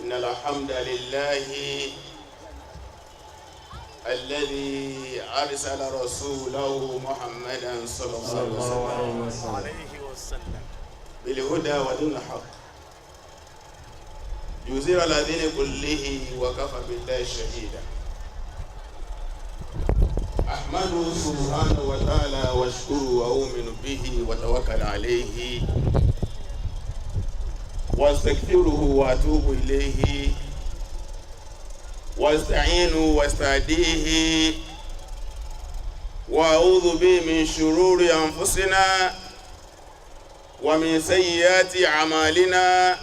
إن الحمد لله الذي أرسل رسوله محمدا صلى الله عليه وسلم بالهدى ودين الحق يزيل الذين كله وكفى بالله شهيدا. أحمده سبحانه وتعالى واشكره وأؤمن به وتوكل عليه واستغفره وأتوب إليه واستعينه واستهديه وأعوذ به من شرور أنفسنا ومن سيئات أعمالنا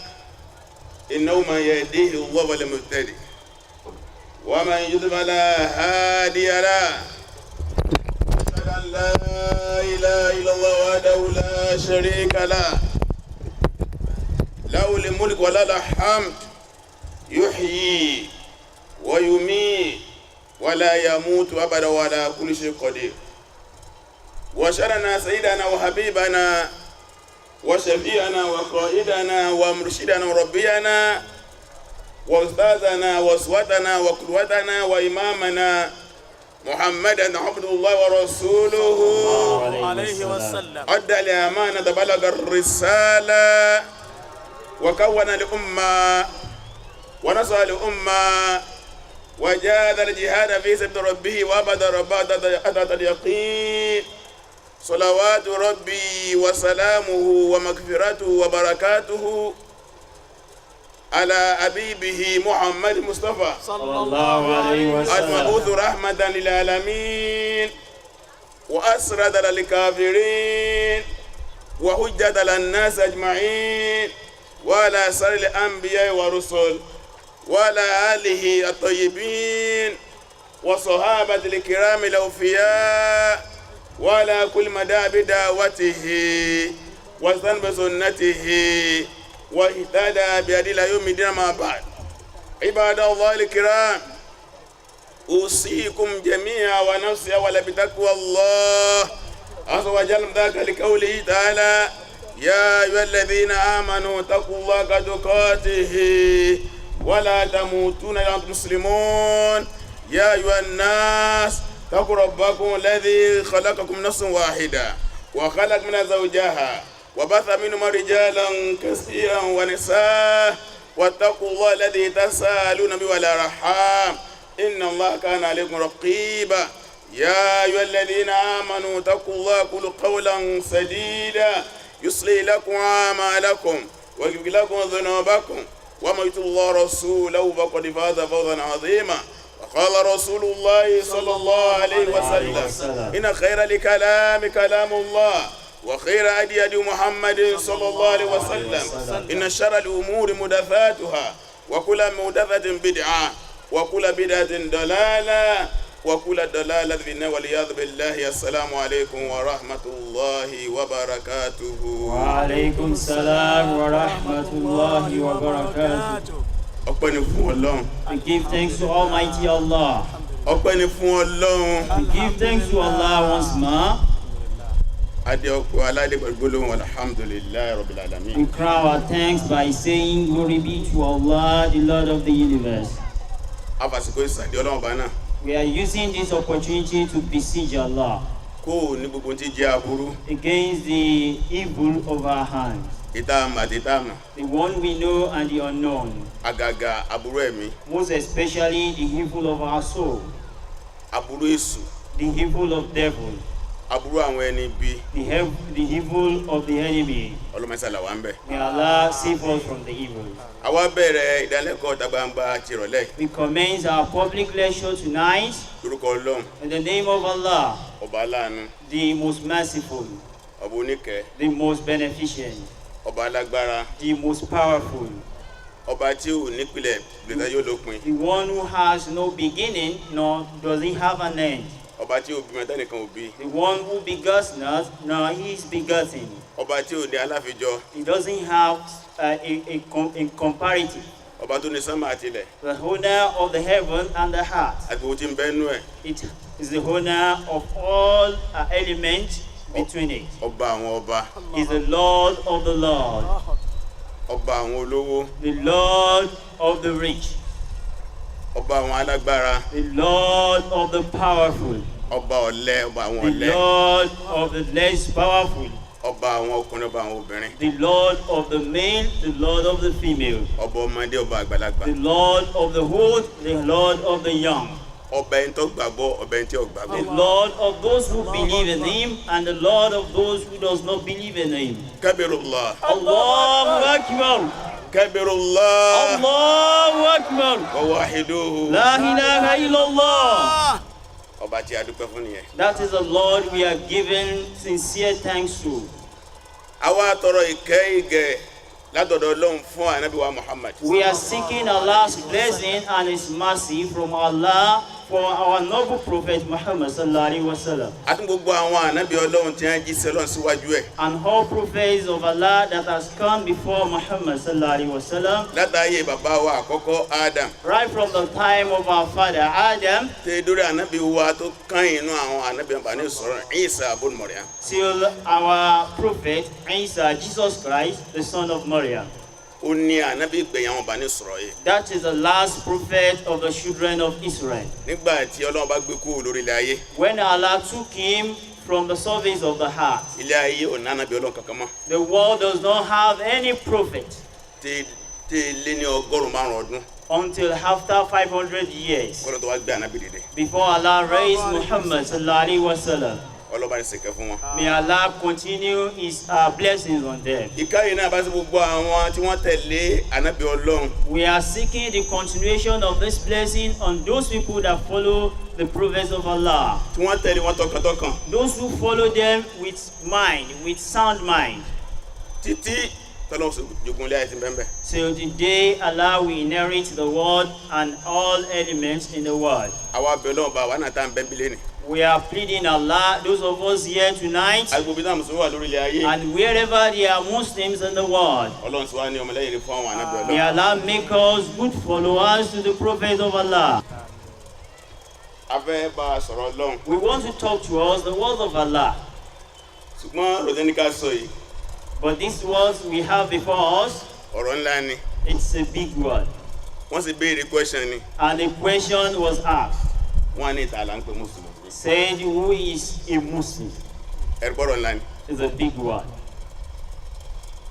إنه من يهديه الله فلا مهتدي ومن يضلل فلا هادي له. أشهد أن لا إله إلا الله وحده لا شريك له له الملك وله الحمد يحيي ويميت ولا يموت أبدا ولا كل شيء قدير. وأشهد أن سيدنا وحبيبنا وشفيعنا وقائدنا ومرشدنا وربينا وأستاذنا وأسوتنا وقدوتنا وإمامنا محمدا عبد الله ورسوله عليه وسلم أدى الأمانة بلغ الرسالة وكون الأمة ونصر الأمة وجاهد الجهاد في سبيل ربه وأبد ربه حتى اليقين. صلوات ربي وسلامه ومغفرته وبركاته على أبيبه محمد مصطفى صلى الله عليه وسلم المبعوث رحمة للعالمين وأسرد للكافرين وحجة للناس أجمعين وعلى سائر الأنبياء والرسل وعلى آله الطيبين وصحابة الكرام الأوفياء وعلى كل مدى بدعوته واستنى بسنته واهتدى بهديه يوم الدين. ما بعد، عباد الله الكرام، أوصيكم جميعا ونفسي أولا بتقوى الله عز وجل ذاك لقوله تعالى: يا أيها الذين آمنوا اتقوا الله حق تقاته ولا تموتون إلا وأنتم مسلمون. يا أيها الناس اتقوا ربكم الذي خلقكم من نفس واحدة وخلق منها زوجها وبث منهما رجالا كثيرا ونساء واتقوا الله الذي تساءلون به والأرحام إن الله كان عليكم رقيبا. يا أيها الذين آمنوا اتقوا الله قولوا قولا سديدا يصلح لكم أعمالكم ويغفر لكم ذنوبكم ومن يطع الله ورسوله فقد فاز فوزا عظيما. وقال رسول الله صلى الله عليه وسلم: إن خير الكلام كلام الله وخير هدي محمد صلى الله عليه وسلم. إن شر الأمور محدثاتها وكل محدثة بدعة وكل بدعة ضلالة وكل ضلالة في النار والعياذ بالله. السلام عليكم ورحمة الله وبركاته. وعليكم السلام ورحمة الله وبركاته. Ọpẹ́ ni fún Ọlọ́run. We give thanks to Almighty Allah. Ọpẹ́ ni fún Ọlọ́run. We give thanks to Allah once more. Adé ọpẹ́ aládé pẹ̀lú gbólóhùn alhamdulillahi rabbil alamin. We crown our thanks by saying glory be to Allah, the Lord of the universe. Afàsìkò ìsàdé Ọlọ́run bá náà. We are using this opportunity to beseech Allah Kó o ní gbogbo tí jẹ́ aburú. against the evil of our hands, Ìtààmù àti ìtààmù. the one we know and the unknown, Àgàgà aburú ẹ̀mí. most especially the evil of our soul, Aburú èṣù. the evil of devil, Aburú àwọn ẹni bí. the evil of the enemy. Ọlọ́mọṣàlà wà ń bẹ̀. May Allah save us from the evil. Àwa bẹ̀rẹ̀ ìdánilẹ́kọ̀ọ́ ìta gbangba ti ìrọ̀lẹ́ We commence our public lecture tonight lórúkọ Ọlọ́run. in the name of Allah, Ọba aláàánú. the most merciful, Ọba oníkẹ́. the most beneficent, Ọba alágbára. the most powerful, Ọba tí ò nípìlẹ̀ gbèsè yóò lópin. the one who has no beginning nor does he have an end, Ọba tí ò bímọ tẹ́nìkan ò bí. the one who begotten us nor he is begotten. Ọba tí ò ní aláfijọ́. He doesn't have a comparative. Ọba tó ní sánmà àti ilẹ̀. The owner of the heaven and the earth. Àti gbogbo tí ń bẹ nú ẹ̀. It is the owner of all elements between it. Ọba àwọn ọba. Is the Lord of the Lord. ọba àwọn olówó, the Lord of the rich, ọba àwọn alágbára, the Lord of the powerful, ọba ọ̀lẹ, ọba àwọn the ọ̀lẹ, Lord of the less powerful, ọba àwọn ọkùnrin, ọba àwọn obìnrin, the Lord of the male, the Lord of the female, ọba ọmọdé, ọba àgbàlagbà, the Lord of the old, the Lord of the young, ọba ẹni tó gbàgbọ́, ọba ẹni tí ò the gbàgbọ́. Lord of those who believe in him and the Lord of those who does not believe in him. Kabirullah, Allahu Akbar, Kabirullah, Allahu Akbar, wa wahiduhu. La ilaha illallah. Ọba tí a dúpẹ́ fún nìyẹn. That is the Lord we are giving sincere thanks to. Àwa tọrọ ìkẹ́ ìgẹ̀ látọ̀dọ̀ Ọlọ́run fún Ànábì wa Muhammad. We are seeking Allah's blessing and His mercy from Allah for our noble Prophet Muhammad sallallahu alaihi wasallam, Àti gbogbo àwọn ànábì Ọlọ́run tí wọ́n jíṣẹ́ Ọlọ́run síwájú ẹ̀. and all prophets of Allah that has come before Muhammad sallallahu alaihi wasallam, Látàyè bàbá wa àkọ́kọ́ Adam. right from the time of our father Adam Tẹ dórí ànábì wa tó kányìn inú àwọn ànábì Bani Israil, Isa ibn Maryam. till our prophet Isa, Jesus Christ, the son of Maryam. Ó ní ànábì ìgbẹ̀yìn àwọn Bani Israil. That is the last prophet of the children of Israel. Nígbà tí Ọlọ́run bá gbé kúrò lórí ilẹ̀ ayé, When Allah took him from the surface of the heart, ilé ayé ò ní ànábì Ọlọ́run kankan mọ́. the world does not have any prophet Tẹ lé ní ọgọ́rùn-ún márùn-ún ọdún until after 500 years kọ́lọ́ tó wá gbé ànábì dìde. before Allah raised Muhammad sallallahu alaihi wasallam. Ọlọ́ba ní ṣèkẹ́ fún wọn. May Allah continue His blessings on them. Ìkáyè náà bá sí gbogbo àwọn tí wọ́n tẹ̀lé ànábì Ọlọ́run. We are seeking the continuation of this blessing on those people that follow the prophets of Allah, Tí wọ́n tẹ̀lé wọn tọkàntọkàn. those who follow them with mind, with sound mind, Títí tọ́lọ́run sì jogun ilé ayé ti bẹ́ẹ̀ bẹ́ẹ̀. till the day Allah will inherit the world and all elements in the world. Àwa bẹ̀ Ọlọ́run bá wa náà tá à ń bẹ́ bílé ni. We are pleading Allah, those of us here tonight, Agbègbè náà Mùsùlùmí wà lórí ilẹ̀ ayé. and wherever there are Muslims in the world, Ọlọ́run sì wá ní ọmọlẹ́yìn rẹ̀ fún àwọn ànábì may Ọlọ́run. Allah make us good followers to the prophets of Allah. A fẹ́ bá a sọ̀rọ̀ Ọlọ́run. We want to talk to us the words of Allah, Ṣùgbọ́n ròdẹ́ni ká sọ yìí, but these words we have before us, ọ̀rọ̀ ńlá ni. it's a big word. Wọ́n sì béèrè question ni. And a question was asked, Wọ́n á ní ìta là ń pè Mùsùlùmí. saying who is a Muslim? Ẹ̀rù gbọ́dọ̀ ńlá ni. It's a big word.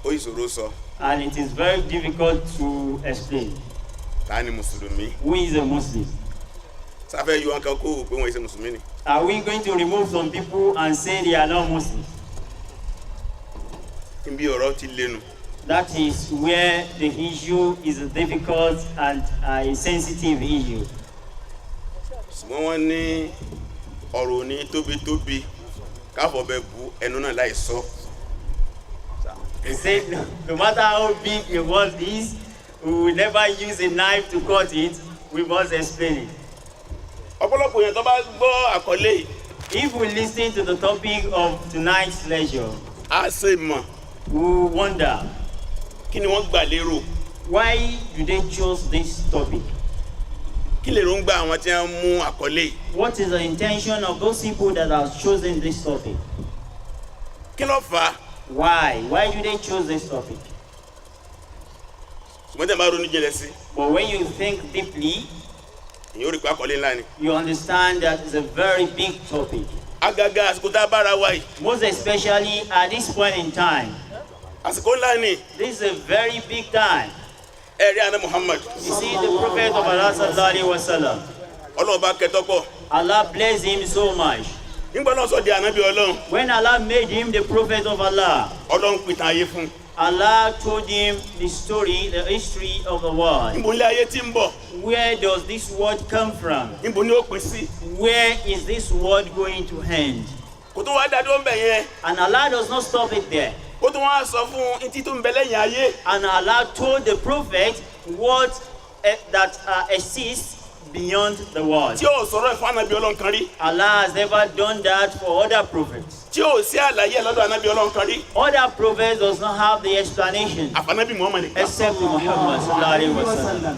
Ó ìṣòro sọ. And it is very difficult to explain. Ta ni Mùsùlùmí? Who is a Muslim? Sáfẹ́ yọ wọn kan kó o pé wọ́n ṣe Mùsùlùmí ni. Are we going to remove some people and say they are not Muslims? Níbi ọ̀rọ̀ ti lénu. That is where the issue is a difficult and a sensitive issue. Ṣùgbọ́n wọ́n ní ọ̀rọ̀ òní tóbi káfọ̀bẹ bu ẹnu náà láì sọ. They said no matter how big a word is, we will never use a knife to cut it, we must explain it. Ọ̀pọ̀lọpọ̀ èèyàn tó bá gbọ́ àkọlé yìí, If we listen to the topic of tonight's lecture, á ṣe mọ̀ we will wonder, kí ni wọ́n gbà lérò. why do they choose this topic? Kí lè rò ń gba àwọn tí wọ́n mú àkọlé yìí? What is the intention of those people that have chosen this topic? Kí ló fà á? Why? Why do they choose this topic? Ṣùgbọ́n tí a bá ronú jinlẹ̀ sí, But when you think deeply, ìyẹn ó rí pé àkọlé ńlá ni. you understand that it's a very big topic. Àgàgà àsìkò tá a bára wa yìí, Most especially at this point in time. àsìkò ńlá ni. This is a very big time. Ẹ̀rí àná Muhammad, You see the Prophet of Allah sallallahu alaihi wasallam. Ọlọ́run bá kẹtọ́ pọ̀. Allah bless him so much. Nígbà náà sọ di ànábì Ọlọ́run, When Allah made him the Prophet of Allah, Ọlọ́run pìtàn ayé fún un. Allah told him the story, the history of the world. Níbo ilé ayé tí ń bọ̀? Where does this world come from? Níbo ni ó pín sí? Where is this world going to end? Kò tó wá dádúró ń bẹ̀ yẹn. And Allah does not stop it there. Ó tún wá sọ fún ntí tó ń bẹ lẹ́yìn ayé. And Allah told the Prophet what that exists beyond the world. Tí ò sọ̀rọ̀ ẹ̀ fún ànábì Ọlọ́run kan rí. Allah has never done that for other prophets. Tí ò sí àlàyé ẹ̀ lọ́dọ̀ ànábì Ọlọ́run kan rí. Other prophets does not have the explanation Àfànábì Muhammad nìkan. except Muhammad sallallahu alaihi wasallam.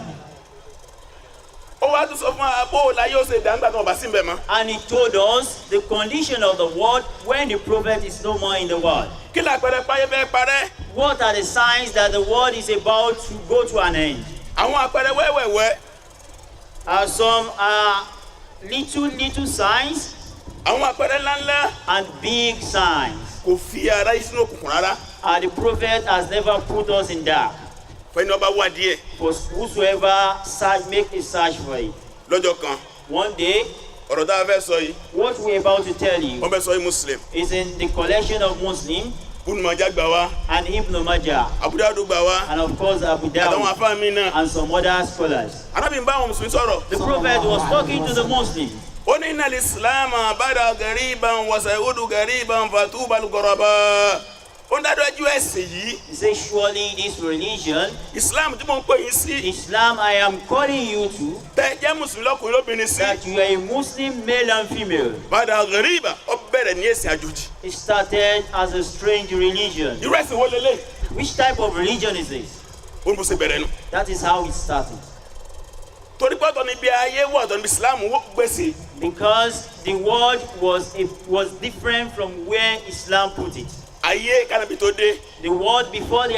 Ó ó wá tún sọ fún abó la yóò ṣe dàgbà tó bá sí mbẹ mọ́. And he told us the condition of the world when the prophet is no more in the world. kí la àpẹẹrẹ páyé fẹ́ parẹ́. What are the signs that the world is about to go to an end? àwọn àpẹẹrẹ wẹ́wẹ́wẹ́. Some little signs àwọn àpẹẹrẹ ńláńlá. and big signs. kò fi ara yìí sínú òkùnkùn rárá. The prophet has never put us in dark. fẹ́ni ọba wá díẹ̀. For whosoever make a search for it. lọ́jọ́ kan One day, ọ̀rọ̀ tá a fẹ́ sọ yìí what we're about to tell you wọ́n fẹ́ sọ yìí Muslim. is in the collection of Muslim Ibn Majah gbà wá. and Ibn Majah, Abu Dawud gbà wá. and of course Abu àtàwọn Dawud afá mi náà. and some other scholars. arábìnrin bá àwọn mùsùlùmí sọ̀rọ̀. The prophet was talking to the Muslims. ó ní innal islama bada gariban wa sayudu gariban fatubal ghuraba. ó ń dájọ́ ẹjú ẹ̀sìn yìí. He says, surely this religion, Islam tí mo ń pè yín sí. Islam, I am calling you to, tẹ́ ẹ jẹ́ mùsùlùmí lọ́kùnrin lóbìnrin sí. that you are a Muslim male and female. bada gariban ó bẹ̀rẹ̀ ní ẹ̀sìn àjòjì. It started as a strange religion. irú ẹ̀sìn wo lélẹ̀. Which type of religion is this? ó ní bó ṣe bẹ̀rẹ̀ nu. That is how it started. torí pé ọ̀tọ̀ ni bí ayé wọ̀ ọ̀tọ̀ ni bí Islam gbèsè. Because the world was different from where Islam put it. ayé kánábì tó dé. The world before the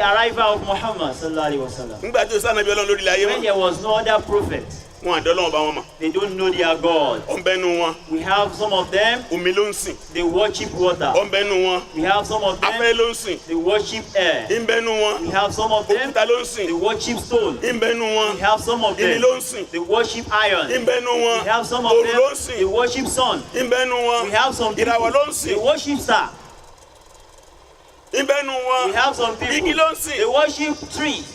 arrival of Muhammad sallallahu alaihi wasallam. nígbà tí o sáà nàbí ọlọ́run lórí ilẹ̀ ayé When wọn. there was no other prophet, wọn àdọ́lọ́wọ́n bá wọn mọ̀. they don't know their God. ó ń bẹ́nu wọn. We have some of them, omi ló ń sìn. they worship water. ó ń bẹ́nu wọn. We have some of afẹ́ them, ló ń sìn. they worship air. ń bẹ́nu wọn. We have some of them, òkúta ló ń they sìn. worship stone. ń bẹ́nu wọn. We have some of irin them, ló ń sìn. they worship ń iron. bẹ́nu wọn. We have some of òru them, ló ń they sìn. worship sun. ń bẹ́nu wọn. We have some people, ìràwọ̀ ló ń they sìn. worship star. ń bẹ́nu wọn. We have some igi people, ló ń they sìn. worship trees.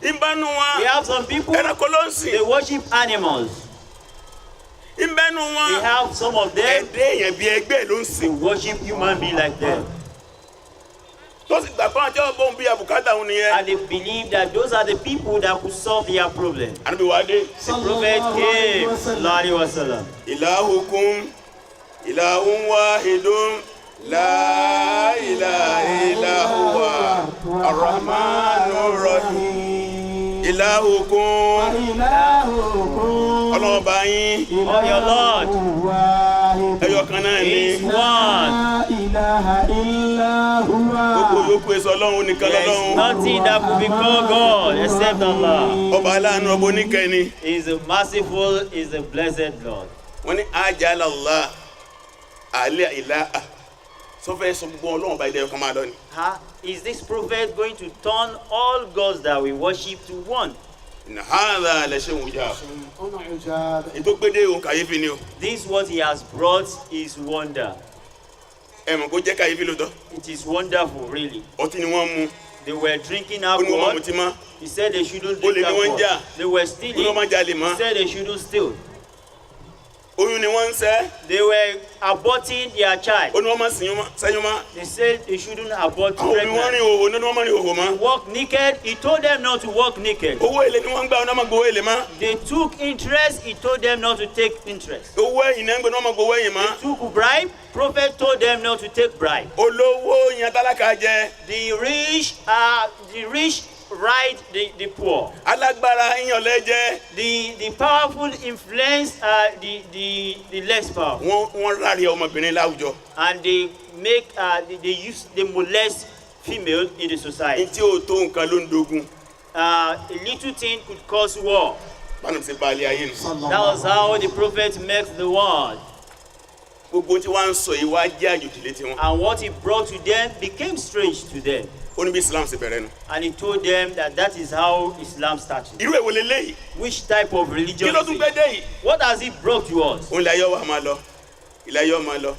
ń bẹ́nu wọn. We have some people, ẹranko ló ń they sìn. worship animals. ń bẹ́nu We wọn. have some of them, ẹ̀dẹ́ èèyàn bíi ẹgbẹ́ ló ń they sìn. worship human beings like them. tó sì gbà pé àwọn jẹ́ ọgbọ́n bíi àbùkátà òun nìyẹn. And they believe that those are the people that could solve their problem. àníbi wàá dé. The prophet came, sallallahu alaihi wasallam. ilahukum ilahun wahidun la ilaha illa huwa arrahmanur rahim. ilahukum ọlọ́run bá yín Oh, your Lord ẹyọ kan náà ni. is one. gbogbo yòókù èso ọlọ́run nìkan There is lọ́lọ́run. nothing that could be called God except Allah. ọba aláàánú ọba oníkẹni. He is the merciful, he is the blessed Lord. wọ́n ní ajalala alẹ́ ìlà sọfẹ́ sọ gbogbo ọlọ́run bá ilé ẹ̀kọ́ máa lọ ni. Is this prophet going to turn all gods that we worship to one? nàhàlà lẹ́sẹ̀ wò já. ètò gbédè òun kàyéfì ni o. This what he has brought is wonder. ẹ mọ̀ kó jẹ́ kàyéfì lóòótọ́. It is wonderful, really. ọtí ni wọ́n mu. They were drinking ó ní wọ́n máa alcohol. mutí mọ́. He said they shouldn't Olè drink ni wọ́n ń jà. alcohol. They were ó ní wọ́n stealing. máa jalè He mọ́. said they shouldn't steal. oyún ni wọ́n ń ṣẹ́. They were aborting their child. ó ní wọ́n máa sẹ́yún mọ́. They said they shouldn't abort àwọn òbí wọn pregnant. rìn òhò ní wọ́n máa rìn òhò mọ́. Walk naked. He told them not to walk naked. owó èlé ni wọ́n ń gbà wọn náà máa gbowó èlé mọ́. They took interest. He told them not to take interest. owó ẹ̀yìn náà ń gbé ní wọ́n máa gbowó ẹ̀yìn mọ́. Took bribe. Prophet told them not to take bribe. olówó yan tálákà jẹ. The rich ride the poor. alágbára yan lẹ́jẹ́. The powerful influence the less powerful. wọ́n ráre ọmọbìnrin láwùjọ. And they make they molest female in the society. ntí o tó nǹkan ló ń dogun. A little thing could cause war. báwo ṣe bá alẹ́ ayé nù. That was how the prophet makes the world. gbogbo tí wọ́n ń sọ yìí wá jẹ́ àjòjì létí wọn. And what he brought to them became strange to them. ó ní bí Islam ṣe bẹ̀rẹ̀ nu. And he told them that is how Islam started. irú èwo leléyìí. Which type of religion kí ló is tún it? gbé dé yìí. What has he brought to us? òun ilé ayé wa máa lọ ilé ayé wa máa lọ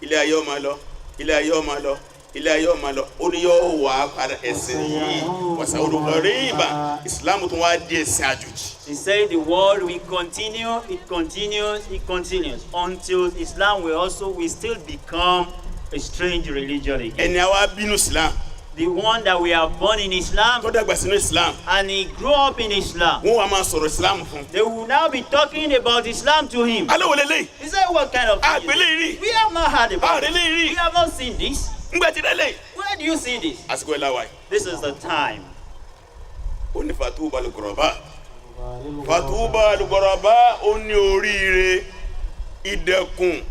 ilé ayé wa máa lọ ilé ayé wa máa lọ ilé ayé wa máa lọ ó ní yóò wá padà ẹ̀sìn yìí wàsá olùkọ́ rí ibà Islam tún wá di ẹ̀sìn àjòjì. He said the world will continue, it continues until Islam will still become a strange religion again. ẹni àwa bínú Islam The one that we are born in Islam tó dàgbà sínú Islam and he grew up in Islam. wọ́n wá máa sọ̀rọ̀ Islam fún. They will now be talking about Islam to him. alẹ́ wo leléyìí. He said, what kind of thing is àgbélé this? rí We have not heard about it. àrélé rí We have not seen this. ńgbà tí leléyìí. Where do you see this? àsìkò ẹ̀ láwa yìí. This is the time. ó ní fatu balùkùrọ̀bá fatuba al-ghuraba ó ní oríire ìdẹ̀kùn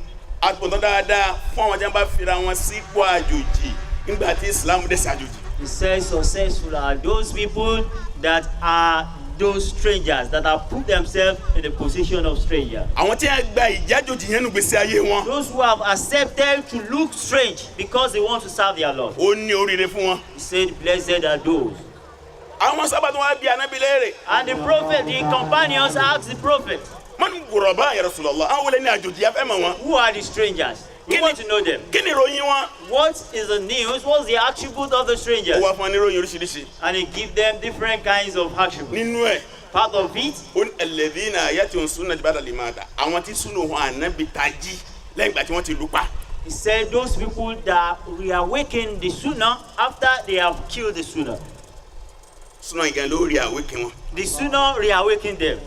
àtúntò dáadáa fún àwọn tí wọ́n bá fira wọn sípò àjòjì nígbà tí Islam dé ṣàjòjì. He says successful are those people that are those strangers that have put themselves in the position of strangers. àwọn tí wọ́n gba ìjájòjì yẹn nù gbèsè ayé wọn. Those who have accepted to look strange because they want to serve their Lord. ó ní oríire fún wọn. He said, blessed are those. àwọn sábà tó wá bí Ànábì léèrè. And the prophet, the companions asked the prophet, man ghuraba ya Rasulullah àwọn wọlé ní àjòjì afẹ́ mọ̀ wọn. who are the strangers? We want to know them. kí ni ìròyìn wọn. What is the news? What's the attribute of the ó strangers? wá fún wọn ní ìròyìn oríṣiríṣi. And he give them different kinds of attributes. nínú ẹ̀ Part of it, ó ní alladhina ya'tuna sunnata ba'da al-imata àwọn tí súnú wọn Ànábì tají lẹ́yìn ìgbà tí wọ́n ti lù pa. he said, those people that reawaken the sunnah after they have killed the sunnah. súnà ìgbà lórí àwékè wọn. The sunnah reawaken them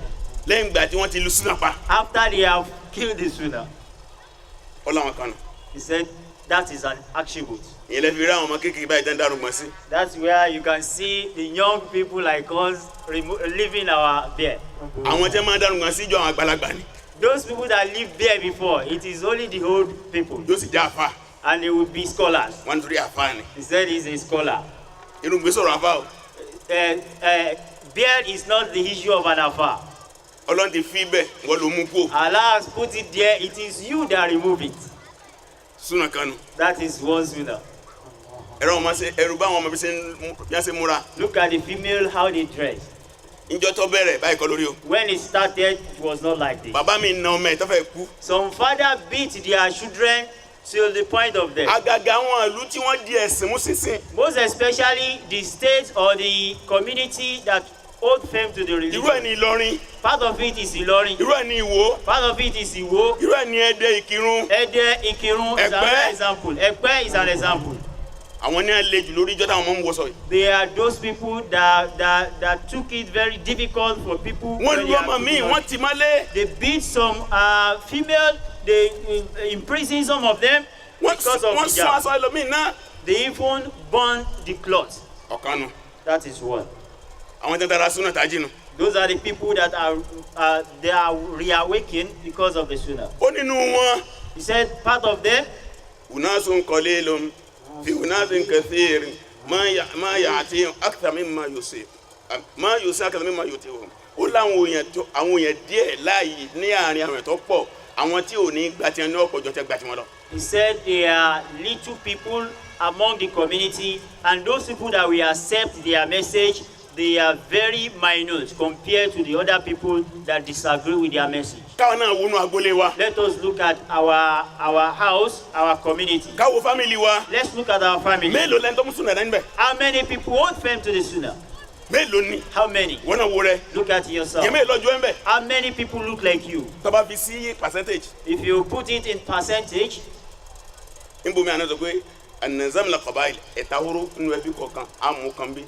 lẹ́yìn ìgbà tí wọ́n ti lu súnà pa. after they have killed the sunnah. ó láwọn kan nù. He said, that is an attribute. ìyẹn lè fi rí àwọn ọmọ kékeré báyìí tán dárúgbọ̀n sí. That's where you can see the young people like us living our beard. àwọn tí wọ́n máa dárúgbọ̀n sí jọ àwọn àgbàlagbà ni. Those people that lived there before, it is only the old people. yóò sì já àfa. And they will be scholars. wọ́n nítorí àfa ni. He said he's a scholar. irú gbé sọ̀rọ̀ àfa o. Beard is not the issue of an affair. ọlọ́run ti fi bẹ́ẹ̀ wọ́n ló mú kú. Allah has put it there. It is you that remove it. súnà kan nù. That is one sunnah. ẹ̀rọ wọn ṣe ẹ̀rù bá àwọn ọmọ bí wọ́n ṣe múra. Look at the female, how they dress. ìjọ tó bẹ̀rẹ̀ báyìí kọ́ lórí o. When it started, it was not like this. bàbá mi na ọmọ ẹ̀ tó fẹ́ kú. Some father beat their children till the point of death. àgàgà àwọn ìlú tí wọ́n di ẹ̀sìn mú sísìn. Most especially the state or the community that hold firm to the religion. irú ẹ̀ ní Ìlọrin. Part of it is Ilorin. irú ẹ̀ ní Ìwó. Part of it is Iwo. irú ẹ̀ ní Ẹdẹ Ìkìrun. Ede, Ikirun is Ẹ̀pẹ́. another example. Ẹ̀pẹ́ is an example. àwọn ní àlejò lórí ìjọ táwọn ọmọ ń wọṣọ yìí. They are those people that took it very difficult for people. wọ́n when lu they are ọmọ mi picking wọ́n on- ti mọ́lé. They beat some female. They imprison some of them because of wọ́n sún hijab. aṣọ ẹlòmíì náà. They even burn the cloth. ọ̀kan nu That is one. àwọn tí wọ́n tara súnà tají nu. Those are the people that they are reawakened because of the sunnah. ó nínú wọn. He said part of them, unasun qalilun fi unasin kathirin ma ya'tihim akthar mimma yusib ma yusib akthar mimma yutihum. ó láwọn èèyàn díẹ̀ láàyè ní àárín àwọn tó pọ̀ àwọn tí ò ní gbà tí wọn ní ọ̀pọ̀ jọ tẹ́ gbà tí wọn lọ. he said there are little people among the community, and those people that we accept their message, they are very minute compared to the other people that disagree with their message. káwọn náà wọnú agboolé wa. Let us look at our house, our community. káwo fámìlì wa. Let's look at our family. mélòó lẹ́ni tó mú súnà dání bẹ̀. How many people hold firm to the sunnah? mélòó ni. How many? wọ́n náà wo rẹ̀. Look at yourself. yẹn mélòó lọ́jọ́ ẹ̀ ń bẹ̀. How many people look like you? tó bá fi sí percentage. If you put it in percentage, níbo mi àná sọ pé an-nizam al-qaba'il ẹ̀ta horo nínú ẹbí kọ̀ọ̀kan amúkanbí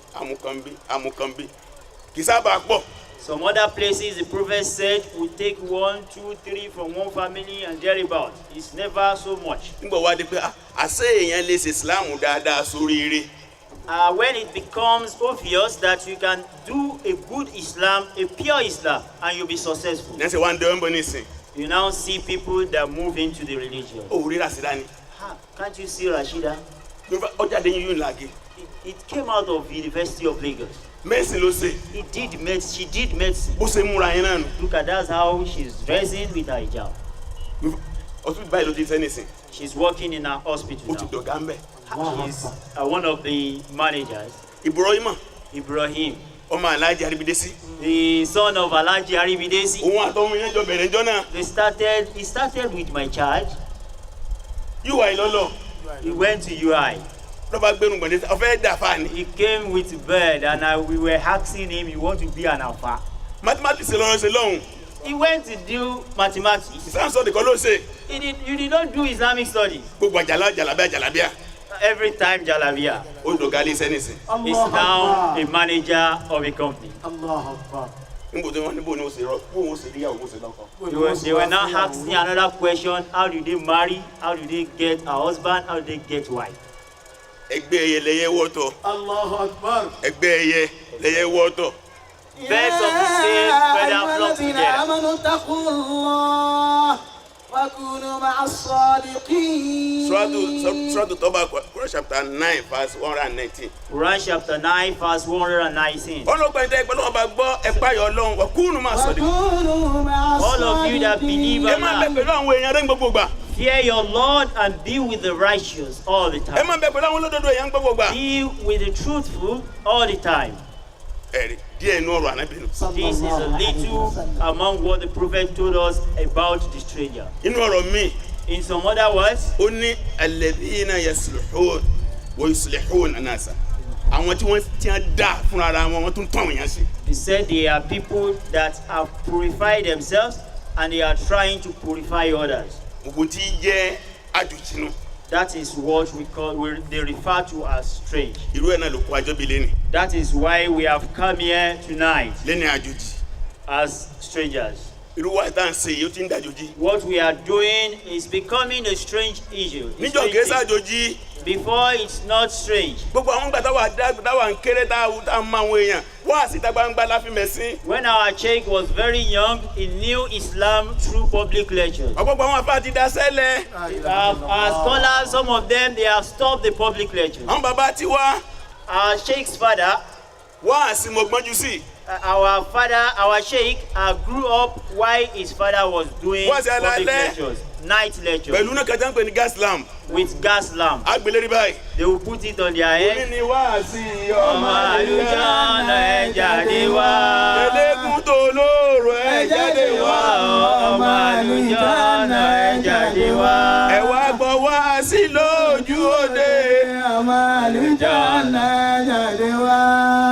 kì í sábà pọ̀. some other places the prophet said we take 1, 2, 3 from one family and thereabout. It's never so much. nígbà wá di pé àṣé èèyàn lè ṣe Islam dáadáa sóríire. When it becomes obvious that you can do a good Islam, a pure Islam, and you'll be successful, ní ẹsẹ̀ wá ń dẹ́wọ́n bọ́ nísìn. you now see people that move into the religion. ó rí Ràṣídà ni. Can't you see Rashida? ọjà dé yín làgé. It came out of University of Lagos. mẹ́sìn ló ṣe. She did medicine. bó ṣe múra yẹn náà nù. Look at that's how she's dressing with her hijab. ọtún báyìí ló ti sẹ́ nísìn. She's working in her hospital ó ti now. dọ̀gá ń bẹ̀. She's one of the managers, Ibrahima Ibrahim, ọmọ Alhaji Aribidesi. the son of Alhaji Aribidesi. òun àtọmọ yẹn jọ bẹ̀rẹ̀ jọ náà. He started with my child. UI lọ́lọ́ He went to UI. ló bá gbẹnu gbọ̀ndé ọ̀fẹ́ dà fà ní. He came with bird, and we were asking him, you want to be an alpha? mathematics lọ́rọ̀ ṣe lọ́hùn. He went to do mathematics. ìsáǹsọ̀ nìkan ló ṣe. You did not do Islamic studies. gbogbo jàlábíà. Every time Jalabia ó dọ̀gá lé iṣẹ́ nísìn. is now a manager of a company. níbo tí wọ́n níbo ni ó ṣe rọ bó ó ṣe níyàwó bó ṣe lọ́kọ. They were now asking another question: how do they marry? How do they get a husband? How do they get wife? ẹgbẹ́ ẹyẹ lẹyẹ wọ́tọ̀. ẹgbẹ́ ẹyẹ lẹyẹ wọ́tọ̀. birds of the same feather flock together. آمنوا اتقوا الله وكونوا مع الصادقين. Surah Tawbah, Quran chapter 9, verse 119. Quran chapter 9, verse 119. Ọlọ́gbọ́n ìtẹ́ ìpẹ́lú ọba gbọ́ ẹ̀pá yọ Ọlọ́run wa kúnnù máa sọ̀dí. وكونوا مع All of you that believe Ẹ máa bẹ Allah, pẹ̀lú àwọn èèyàn rẹ̀ ń gbogbo gbà. fear your Lord and be with the righteous all the Ẹ time. máa bẹ pẹ̀lú àwọn olódodo èèyàn ń gbogbo gbà. Be with the truthful all the time. Ẹ̀rí díẹ̀ inú ọ̀rọ̀ ànábìnú. This is a little among what the prophet told us about the stranger. Inú ọ̀rọ̀ mi, In some other words, ó ní alladhina yaslihun wa yuslihun an-nasa. Àwọn tí wọ́n ti ń dá fúnra ara wọn, wọ́n tún tán àwọn èèyàn sí. he said they are people that have purified themselves and they are trying to purify others. Gbogbo tí jẹ́ àjòjì nù. That is what they refer to as strange. Irú ẹ̀ náà ló kó àjọbí lẹ́nì. That is why we have come here tonight Lẹ́nì àjòjì. as strangers. Irú wa tá à ń ṣe yìí ó ti ń dàjòjì. What we are doing is becoming a strange issue. a Níjọ́ strange kìí thing. ṣàjòjì. Before it's not strange. Gbogbo àwọn gbà táwa ń kéré táwa ń mọ àwọn èèyàn. Wá síta gbangba la fi mẹ̀sìn. When our sheikh was very young, he knew Islam through public lectures. Ọ̀pọ̀pọ̀ àwọn afá ti da sẹ́lẹ̀. Our scholars, some of them, they have stopped the public lectures. Àwọn bàbá ti wá. Our sheikh's father, Wá sí mo gbọ́njú sí. our sheikh grew up while his father was doing What's that public like? lectures, night lectures, Pẹ̀lú náà kẹta ń pè ní gas lamp. with gas lamp. Agbèlérí báyìí. They will put it on their Oní head. ni wá sí Ọmọ àlùjọ́nà ẹ jáde wá. Eléégún tó lóòrò ẹ jáde wá. Ọmọ àlùjọ́nà ẹ jáde wá. Ẹ wá gbọ́ wá sí lójú òde. ọmọ àlùjánnà jáde wá.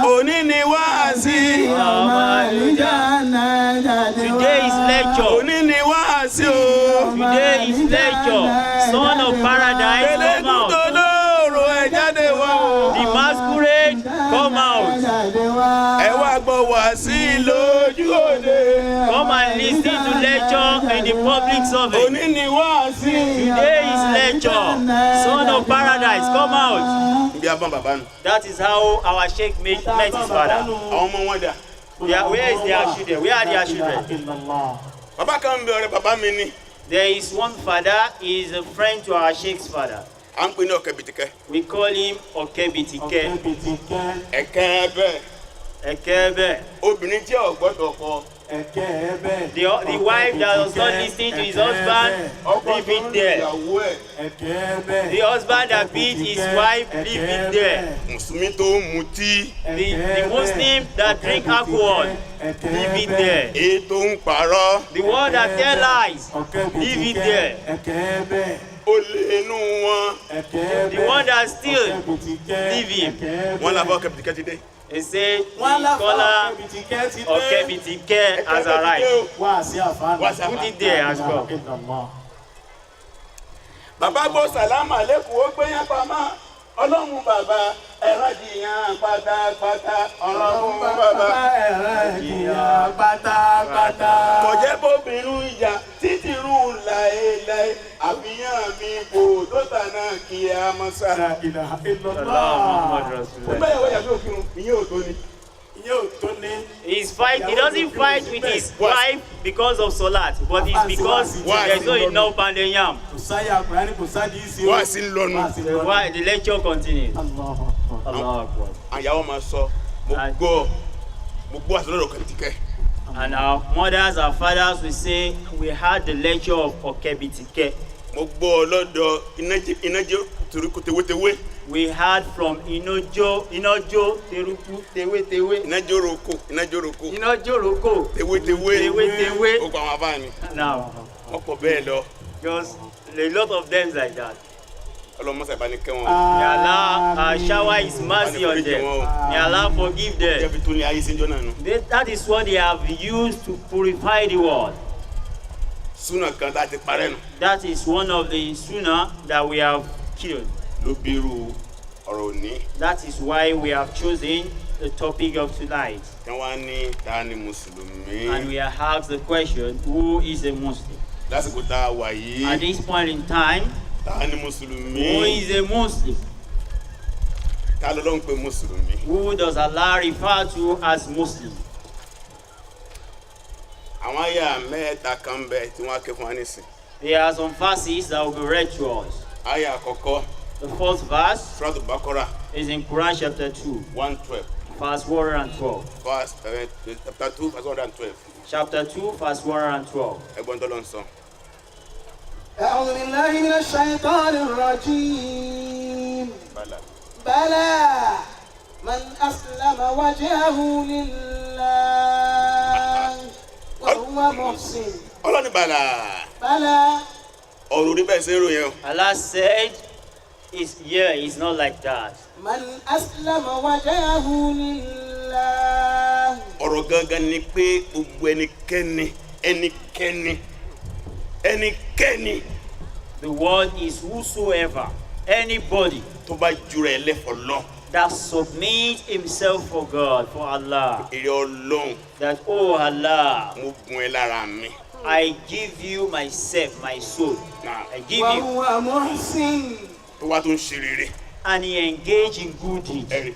Òní ni wá sí. ọmọ àlùjánnà jáde wá. Today is lecture. Òní ni wá sí o. Today is lecture. Son of paradise, come Eléégún tó out. lóòrò ẹ jáde wá. The masquerade, come out. jáde wá. Ẹ wá gbọ́ wá sí lójú òde. Come and listen to lecture in the public service. Òní ni wá sí. Today is lecture. Son of paradise, come out. Ibi abọ́n bàbá nù. That is how our sheikh met his father. Àwọn ọmọ wọn dà. Where is their children? Where are their children? Bàbá kan ń bẹ ọ̀rẹ́ bàbá mi ni. There is one father, he is a friend to our sheikh's father. À ń pè ní ọ̀kẹ́ bìtìkẹ́. We call him Okebitike. Ẹ̀kẹ́ bẹ́ẹ̀. Ekebe. Obìnrin tí ò gbọ́dọ̀ kọ. The wife that does not listen to his husband, leave it there. Ìyàwó ẹ̀. The husband that beat his wife, leave it there. Mùsùlùmí tó ń mutí. The Muslim that drink alcohol, leave it there. Èyí tó ń parọ́. The one that tell lies, leave it there. Olè inú wọn. The one that steal, leave him. Wọ́n lábọ́ ọ̀kẹ́ bìtìkẹ́ ti dé. He said, the scholar Okebitike has arrived. Put it there as well. Bàbá gbọ́ sàlámà lẹ́kọ̀ọ́ ó gbé yẹn pamọ́. Ọlọ́run bàbá ẹ̀rọ jìyàn pátápátá. Ọlọ́run bàbá jìyà pátápátá. kọ̀jẹ́ bóbìnrin ìjà títí rú láéláé. Àfihàn mi kò tó tànà kí a mọ̀ sára. Ó bẹ́ẹ̀ wọ́n yàgbé òkìrun, ìyẹn ò tó ni. He doesn't fight with his wife because of Salat, but it's because there's not enough pounded yam. Wọ́n á sì ń lọ́nu. Why the lecture continues. Allah Akbar. Àyàwó máa sọ, mo gbọ́ àtọ́lọ́dọ̀ kẹ́bìtìkẹ́. And our mothers and fathers will say, we had the lecture of Okebitike. Mo gbọ́ ọlọ́dọ̀ inájẹ́ toríko tewétewé. We heard from Inojo, Teruku, Tewe. Inájẹ́ oroko. Inojo Roko, Tewétewé. Tewe. Ó gba àwọn afá mi. Now, Wọ́n pọ̀ bẹ́ẹ̀ lọ. just a lot of them like that. Ọlọ́mọṣẹ́ bá ní kẹ́ wọn. May Allah shower His mercy on them. May Allah forgive Jẹ́ them. fi tún ní ayé síjọ́ náà nù. That is what they have used to purify the world. Súnà kan tá a ti parẹ́ nù. That is one of the sunnah that we have killed. Ló bírú ọ̀rọ̀ òní. That is why we have chosen the topic of tonight. Kí wọ́n á ní ta ni Mùsùlùmí. And we have asked the question, who is a Muslim? Lásìkò tá a wà yìí. At this point in time, Ta ni who Mùsùlùmí. is a Muslim? Ta ló ló ń pe Mùsùlùmí. Who does Allah refer to as Muslim? àwọn àyà mẹ́ta kan bẹ tí wọ́n á ké fún wa nísìn. There are some verses that will be read to us. Àyà àkọ́kọ́. The first verse Surah Al-Baqarah is in Quran chapter 2, 112. verse 112. Verse chapter 2 verse 112. Chapter 2, verse 112. Ẹgbọ́n tó lọ sọ. أعوذ بالله من الشيطان الرجيم Bala. بلى من أسلم وجهه لله وهو محسن Ọlọ́ni bàlà. بلى Ọ̀rọ̀ orí bẹ́ẹ̀ ṣe ń ròyìn o. Allah said, it's not like that. من أسلم وجهه لله Ọ̀rọ̀ gangan ni pé gbogbo ẹnikẹ́ni The word is whosoever, anybody tó bá jura ẹ lẹ́fọ̀ọ́ lọ. that submits himself for God, for Allah, Èrè Ọlọ́run that, oh Allah, mo gun ẹ lára mi. I give you myself, my soul. Náà I give you. وهو محسن tó wá tó ń ṣe rere. And he engage in good deeds. Ẹ̀rí.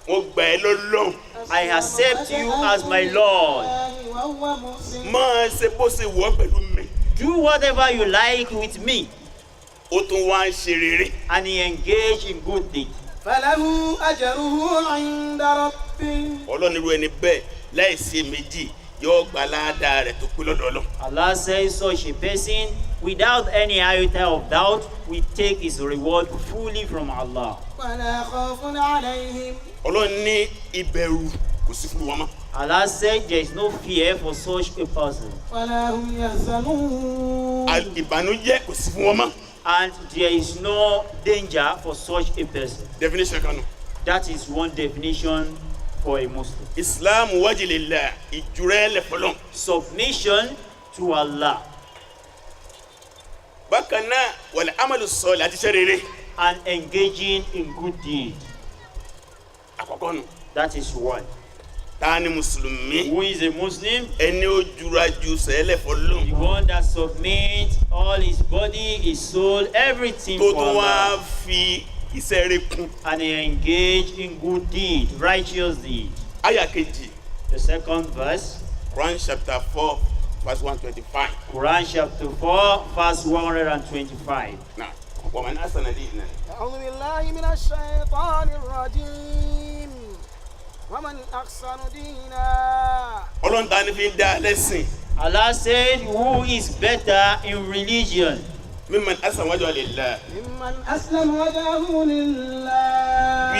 Mo gbà ẹ́ lọ́lọ́run. I accept you as my Lord. وهو محسن Máa ṣe bó ṣe wọ̀ ọ́ pẹ̀lú mi. Do whatever you like with me. Ó tún wá ń ṣe rere. And he engage in good deeds. فله أجره عند ربه Ọlọ́run irú ẹni bẹ́ẹ̀ láìsí èméjì yóò gba ládàá rẹ̀ tó pé lọ́dọ̀ Ọlọ́run. Allah says such a person, without any iota of doubt, will take his reward fully from Allah. ولا خوف عليهم Ọlọ́run ní ìbẹ̀rù kò sí fún wọn mọ́. Allah said there is no fear for such a person. ولا هم يحزنون Ìbànújẹ́ kò sí fún wọn mọ́. And there is no danger for such a person. Definition kan nù. That is one definition for a Muslim. Islam wajilillah ìjùrẹ́ lẹ̀fọ́lọ́n. Submission to Allah Bákan náà wal amalu salih àti iṣẹ́ rere. and engaging in good deed. Àkọ́kọ́ nù. That is one. Ta ni Mùsùlùmí? Who is a Muslim? Ẹni ó jura ju sẹ́lẹ̀ fọlọ́n. The one that submits all his body, his soul, everything Tó for tún wá Allah. fi iṣẹ́ rere kún. And he engage in good deed, righteous deed. Àyà kejì. The second verse, Quran chapter 4 verse 125. Quran chapter 4, verse 125. Náà wa man ahsana dinan. أعوذ بالله من الشيطان الرجيم ومن أحسن دينا Ọlọ́run ta ni fi ń dá lẹ́sìn. Allah said, who is better in religion? Mimman ahsana wajha lillah. ممن أسلم وجهه Bí لله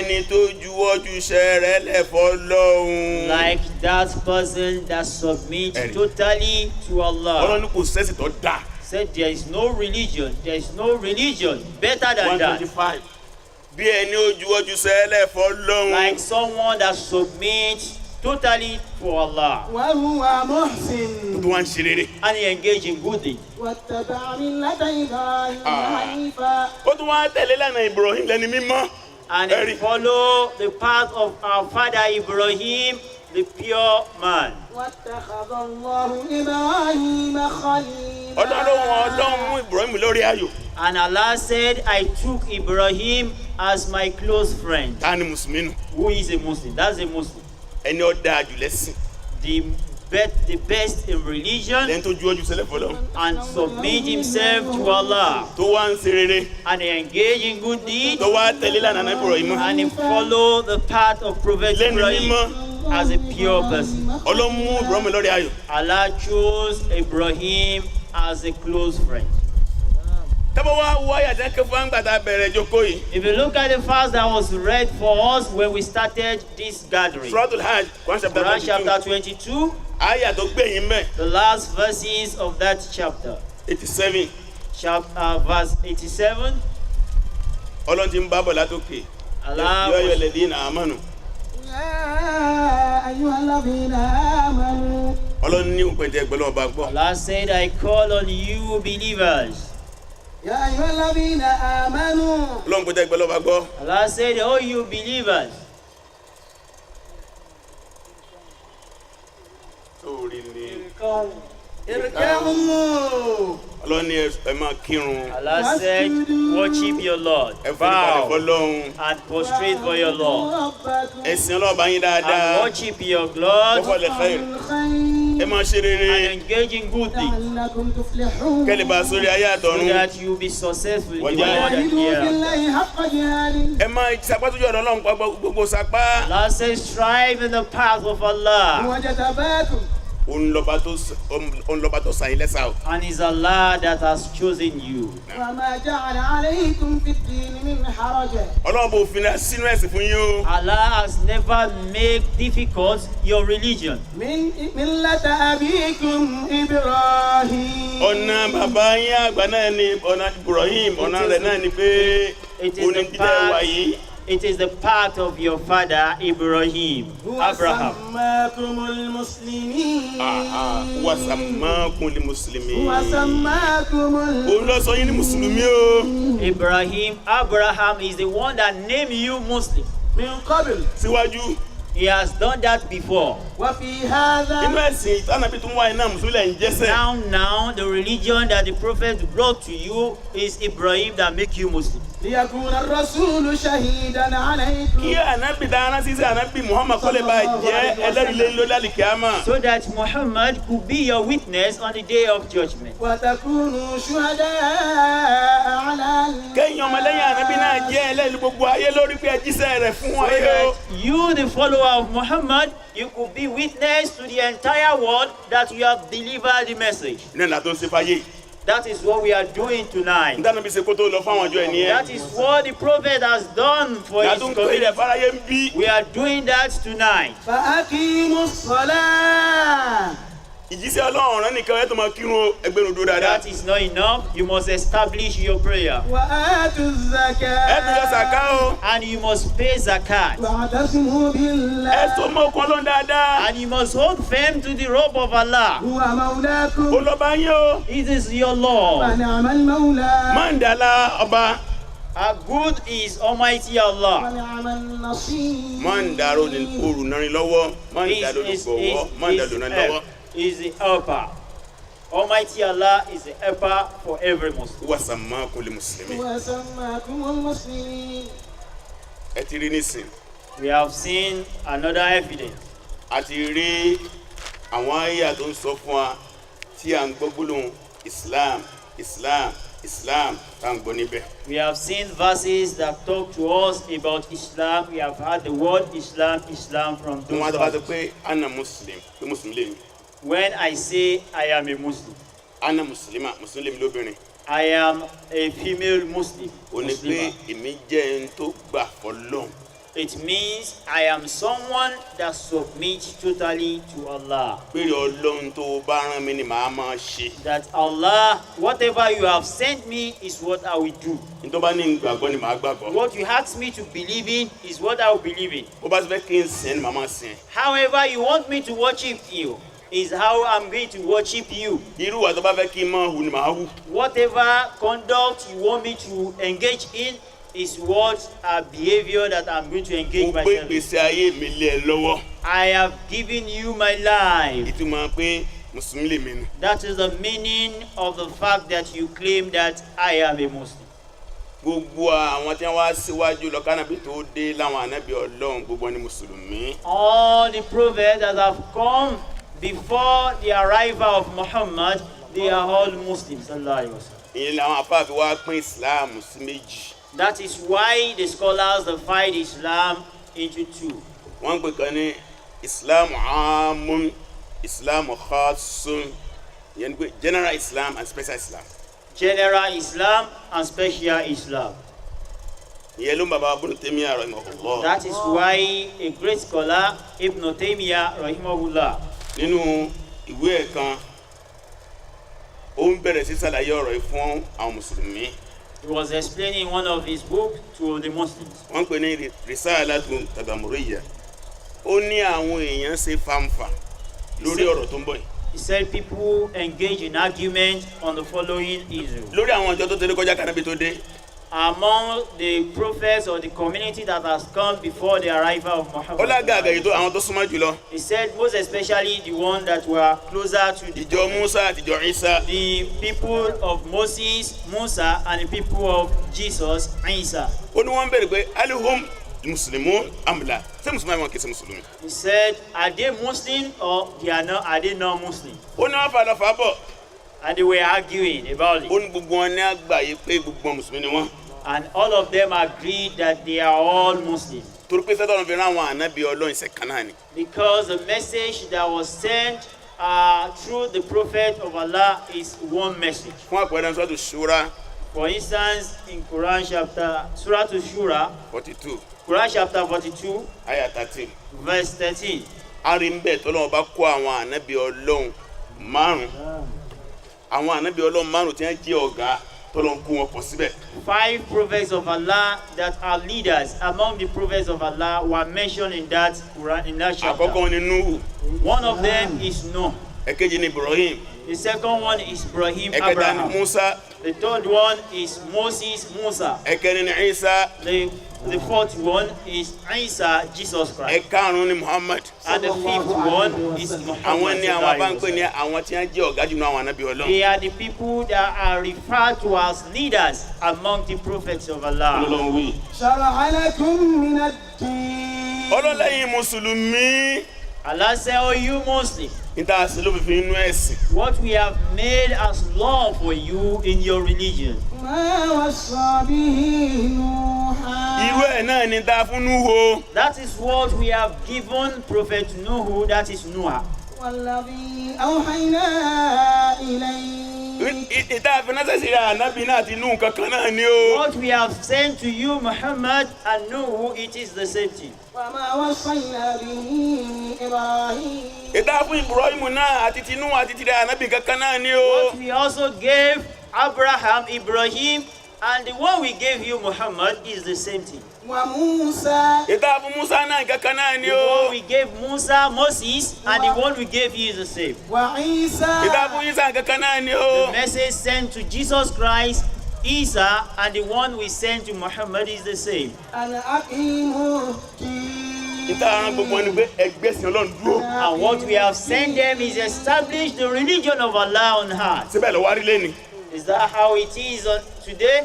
ẹni tó juwọ́ ju iṣẹ́ rẹ̀ lẹ̀ fọlọ́hun. Like that person that submits totally to Allah. Ọlọ́run kò sẹ́sì tó dáa. Said there is no religion better than that. 125. Bí ẹni ó juwọ́ ju iṣẹ́ lẹ̀ fọlọ́hun. Like someone that submits totally for Allah وهو محسن Tó wá ń ṣe rere. and he engage in good deeds. واتبع ملة إبراهيم حنيفا Ó tún wá tẹ̀lé lánàá Ibrahim lẹ́ni mímọ́. And he Ẹ̀rí. follow the path of our father Ibrahim, the pure man. واتخذ الله إبراهيم خليلا Ọlọ́run mú Ibrahim lórí ayò. And Allah said, I took Ibrahim as my close friend. Ta ni Mùsùlùmí nù? Who is a Muslim? That's a Muslim. Ẹni ó dáa jù lẹ́sìn. The best in religion Lẹ́ni tó juwọ́ ju iṣẹ́ lẹ̀ fọlọ́hun. and submit himself to Allah. Tó wá ń ṣe rere. And he engage in good deeds. Tó wá tẹ̀lé lánàá Ibrahim. And he follow the path of Prophet Lẹ́ni Ibrahim mímọ́. as a pure person. Ọlọ́run mú Ibrahim lórí ayò. Allah chose Ibrahim as a close friend. Tábà wá wọ àyàtọ̀ kẹfọ́ fún àgbàtà bẹ̀rẹ̀ jókòó yìí. If you look at the verse that was read for us when we started this gathering, Suratul Hajj, Quran chapter Quran 22. chapter 22, Àyàtọ̀ gbẹ̀yìn mẹ́. the last verses of that chapter, 87. verse 87, Ọlọ́run ti ń bá bọ̀ látòkè. Allah Yọ ayọ̀ was, lẹ́dí náà àmọ́nù. يا أيها الذين آمنوا Ọlọ́run ní òpèjẹ ẹgbẹ́ lọ́wọ́ bá gbọ́. Allah said, I call on you believers. يا أيها الذين آمنوا Ọlọ́run pèjẹ ẹgbẹ́ lọ́wọ́ bá gbọ́. Allah said, oh you believers. Sórí ni. اركعوا Ọlọ́run ní ẹ máa kírun. Allah said, worship your Lord, Ẹ forí balẹ̀ bow f'Ọlọ́run. and prostrate for your Lord, ربكم Ẹ̀sìn Ọlọ́run yín and dáadáa. worship your God, Wọ́pọ̀ lè xẹ́yìn. الخير Ẹ máa ṣe rere. and engage in good things, لعلكم تفلحون Kẹ́lẹ́ bá sórí ayé so àtọ̀run. that you will be successful in the Wajahid. world and جاهدوا hereafter. بالله حق جهاده Ẹ máa sapá sójú ọ̀nà Ọlọ́run pa gbogbo sapá. Allah says, strive in the path of Allah, وجتباكم Òun lọ́ba tó sàn yín lẹ́sà o. and it's Allah that has chosen you. وما جعل عليكم في الدين من حرج Ọlọ́run bò fin sínú ẹ̀sìn fún yín o. Allah has never made difficult your religion. من ملة أبيكم إبراهيم Ọ̀nà bàbá yín àgbà náà ni ọ̀nà Ibrahim, ọ̀nà rẹ̀ náà ni pé It is òun the ní dídá wà yìí. It is the path of your father Ibrahim, هو Abraham. سماكم المسلمين Wasammakun li Muslimin. هو سماكم Òun ló sọ yín ní Mùsùlùmí o. Abraham is the one that named you Muslim. من قبل Síwájú He has done that before. وفي هذا nínú ẹ̀sìn ìtànàbí tó ń wá iná Mùsùlùmí lẹ̀ ń jẹ́sẹ̀. Now, the religion that the prophet brought to you is Ibrahim that make you Muslim. ليكون الرسول شهيدا Kí عليكم ànábì dáná sí ànábì Muhammad kó lè bá jẹ́ ẹlẹ́rìí lé lórí àlìkíyámà. So that Muhammad could be your witness on the day of judgment. وتكونوا شهداء على Kẹ́yìn ọmọlẹ́yìn ànábì náà jẹ́ ẹlẹ́rìí gbogbo ayé lórí pé ẹ jíṣẹ́ rẹ̀ fún So ayé o. that you, the follower of Muhammad, you could be witness to the entire world that you have delivered the message. Ní ẹ̀nà tó ń ṣe fáyé. That is what we are doing tonight. Ìdáná bí ṣe kó tó lọ fáwọn ọjọ́ ẹ̀ nìyẹn. That is what the prophet has done for his Ìyá tó ń pè ilẹ̀ community. fáráyé ń bí. We are doing that tonight. فأقيموا الصلاة Ìjíṣẹ́ Ọlọ́run rán nìkan ẹ̀ tó máa kírun ẹgbẹ́rún dúró dáadáa. That is not enough. You must establish your prayer. وآتوا Ẹ tún yọ الزكاة sàká o. And you must pay zakat. واعتصموا Ẹ بالله tó mọ okun Ọlọ́run dáadáa. And you must hold firm to the rope of Allah. هو مولاكم Ó lọ bá yín o. It is your Lord. ونعم المولى Mandala ọba. How good is Almighty Allah. ونعم النصير Mandaro ni oru narin lọ́wọ́. Mandalo ni gbọ̀wọ́. Mandalo narin lọ́wọ́. Is the helper. Almighty Allah is the helper for every Muslim. Wasammakun li Muslimin. وسماكم المسلمين Ẹ ti rí nísìn. We have seen another evidence. A ti rí àwọn àyà tó ń sọ fún wa tí à ń gbọ́ gbólóhùn Islam, Islam, Islam tá à ń gbọ́ níbẹ̀. We have seen verses that talk to us about Islam. We have heard the word Islam, Islam from Wọ́n á those dábàá sọ verses. pé Anna Muslim, pé Mùsùlùmí lèmi. When I say I am a Muslim, Anna Muslima, Mùsùlùmí lèmi lóbìnrin. I am a female Muslim. Ó ní pé Muslimah. èmi jẹ́ ẹni tó gbà fọ́lọ́hun. It means I am someone that submits totally to Allah. Péré Ọlọ́run tó o bá rán mi ni màá máa ṣe. That Allah, whatever you have sent me is what I will do. Ní tó bá ní ìgbàgbọ́ ni màá gbàgbọ́. What you ask me to believe in is what I will believe in. Bó bá ti fẹ́ kí n sìn ni màá máa sìn. However you want me to worship you is how I'm going to worship you. Irú ìwà tó bá fẹ́ kí n máa hù ni màá hù. Whatever conduct you want me to engage in is what a behavior that I'm going to engage Mo gbé myself in. ìgbésí ayé mi lé ẹ lọ́wọ́. I have given you my life. Ìtumọ̀ pé Mùsùlùmí lèmi nù. That is the meaning of the fact that you claim that I am a Muslim. Gbogbo àwọn tí wọ́n wá síwájú lọ kánábì tó dé láwọn ànábì Ọlọ́run gbogbo ni Mùsùlùmí. All the prophets that have come before the arrival of Muhammad, they are all Muslims. Sallallahu Alaihi Wasallam. Ìyẹn làwọn afáàfin wá pín Ìsìláàmù sí méjì. That is why the scholars divide Islam into two. Wọ́n ń pè kan ní Ìsìláàmù àmún, Ìsìláàmù khásún. Ìyẹn ni pé general Islam and special Islam. General Islam and special Islam. Ìyẹn ló ń bàbá Ibn Taymiyyah rahimahullah. That is why a great scholar, Ibn Taymiyyah, rahimahullah, Nínú ìwé ẹ̀ kan, ó ń bẹ̀rẹ̀ sí ṣàlàyé ọ̀rọ̀ yìí fún àwọn Mùsùlùmí. he was explaining one of his books to the Muslims. Wọ́n ń pè ní Risalatun Tadamuriyya. Ó ní àwọn èèyàn ṣe fanfa lórí ọ̀rọ̀ tó ń bọ̀ yìí. He said people engage in argument on the following issue. Lórí àwọn ọjọ́ tó tẹ́lẹ̀ kọjá kánábì tó dé. among the prophets or the community that has come before the arrival of ó Muhammad. lágàgà yìí tó àwọn tó súnmọ́ jùlọ He said most especially the one that were closer to ìjọ Musa àti ìjọ Isa. the people of Moses, Musa, and the people of Jesus, Isa. ó ní wọ́n bẹ̀rẹ̀ pé alihum muslimun amla ṣé mùsùlùmí àwọn kìí ṣe mùsùlùmí. He said, are they Muslim or are they not Muslim? ó ní wọ́n fà lọ fà bọ̀. And they were arguing about ó it. ní gbogbo wọn ní àgbà yìí pé gbogbo mùsùlùmí ni wọ́n. And all of them agreed that they are all Muslims. torí pé sẹ́tọ̀ fi rán àwọn ànábì Ọlọ́run ṣe kan náà ni. Because the message that was sent through the prophet of Allah is one message. fún àpẹẹrẹ sọ́tù Shura For instance, in Quran chapter, Surah to Shura, 42 Quran chapter 42, ayah 13. verse 13. a rí ń bẹ̀ tọ́lọ́wọ́ bá kó àwọn ànábì Ọlọ́run márùn-ún àwọn ànábì Ọlọ́run márùn-ún tí wọ́n jẹ́ ọ̀gá tọ́lọ́run kó wọn pọ̀ síbẹ̀. 5 prophets of Allah that are leaders among the prophets of Allah were mentioned in that Quran, in that chapter. àkọ́kọ́ ni Nuhu, One of them is Noah. èkejì ni Ibrahim, The second one is Ibrahim, ẹ̀kẹta ni Abraham. Musa, The third one is Moses, Musa. ẹ̀kẹrin ni Isa, The fourth one is Isa, Jesus Christ. ẹ̀karùn-ún ni Muhammad. And the fifth one is àwọn Muhammad. ni àwọn bá ń pè ní àwọn tí wọ́n jẹ́ ọ̀gá jù ní àwọn ànábì Ọlọ́run. They are the people that are referred to as leaders among the prophets of Allah. Ọlọ́run wí. شرع لكم من الدين ọlọ́lẹ́yìn mùsùlùmí Allah said, oh you Muslims, níta sí ló fi fi inú ẹ̀sìn. what we have made as law for you in your religion. ما وصى به نوحا irú ẹ̀ náà ni ta fún Nuhu. That is what we have given Prophet Nuhu, that is Noah. والذي أوحينا إليك ìta àfinásẹ̀ sí ànábì náà ti Nuhu kankan náà ni o. What we have sent to you, Muhammad and Nuhu, it is the same thing. وما وصينا به إبراهيم ìta fún Ibrahim náà àti ti Nuhu àti ti ànábì kankan náà ni o. What we also gave Abraham, Ibrahim, and the one we gave you, Muhammad, is the same thing. وموسى ìta fún Musa náà kankan náà ni The one o. we gave Musa, Moses, and the one we gave you is the same. وعيسى ìta fún Isa kankan náà ni The o. message sent to Jesus Christ, Isa, and the one we sent to Muhammad is the same. أن أقيموا الدين ìta àwọn gbogbo wọn ni pé ẹgbẹ́ sin Ọlọ́run dúró. And what we have sent them is establish the religion of Allah on earth. síbẹ̀ lọ wá rí lẹ́ni. Is that how it is today?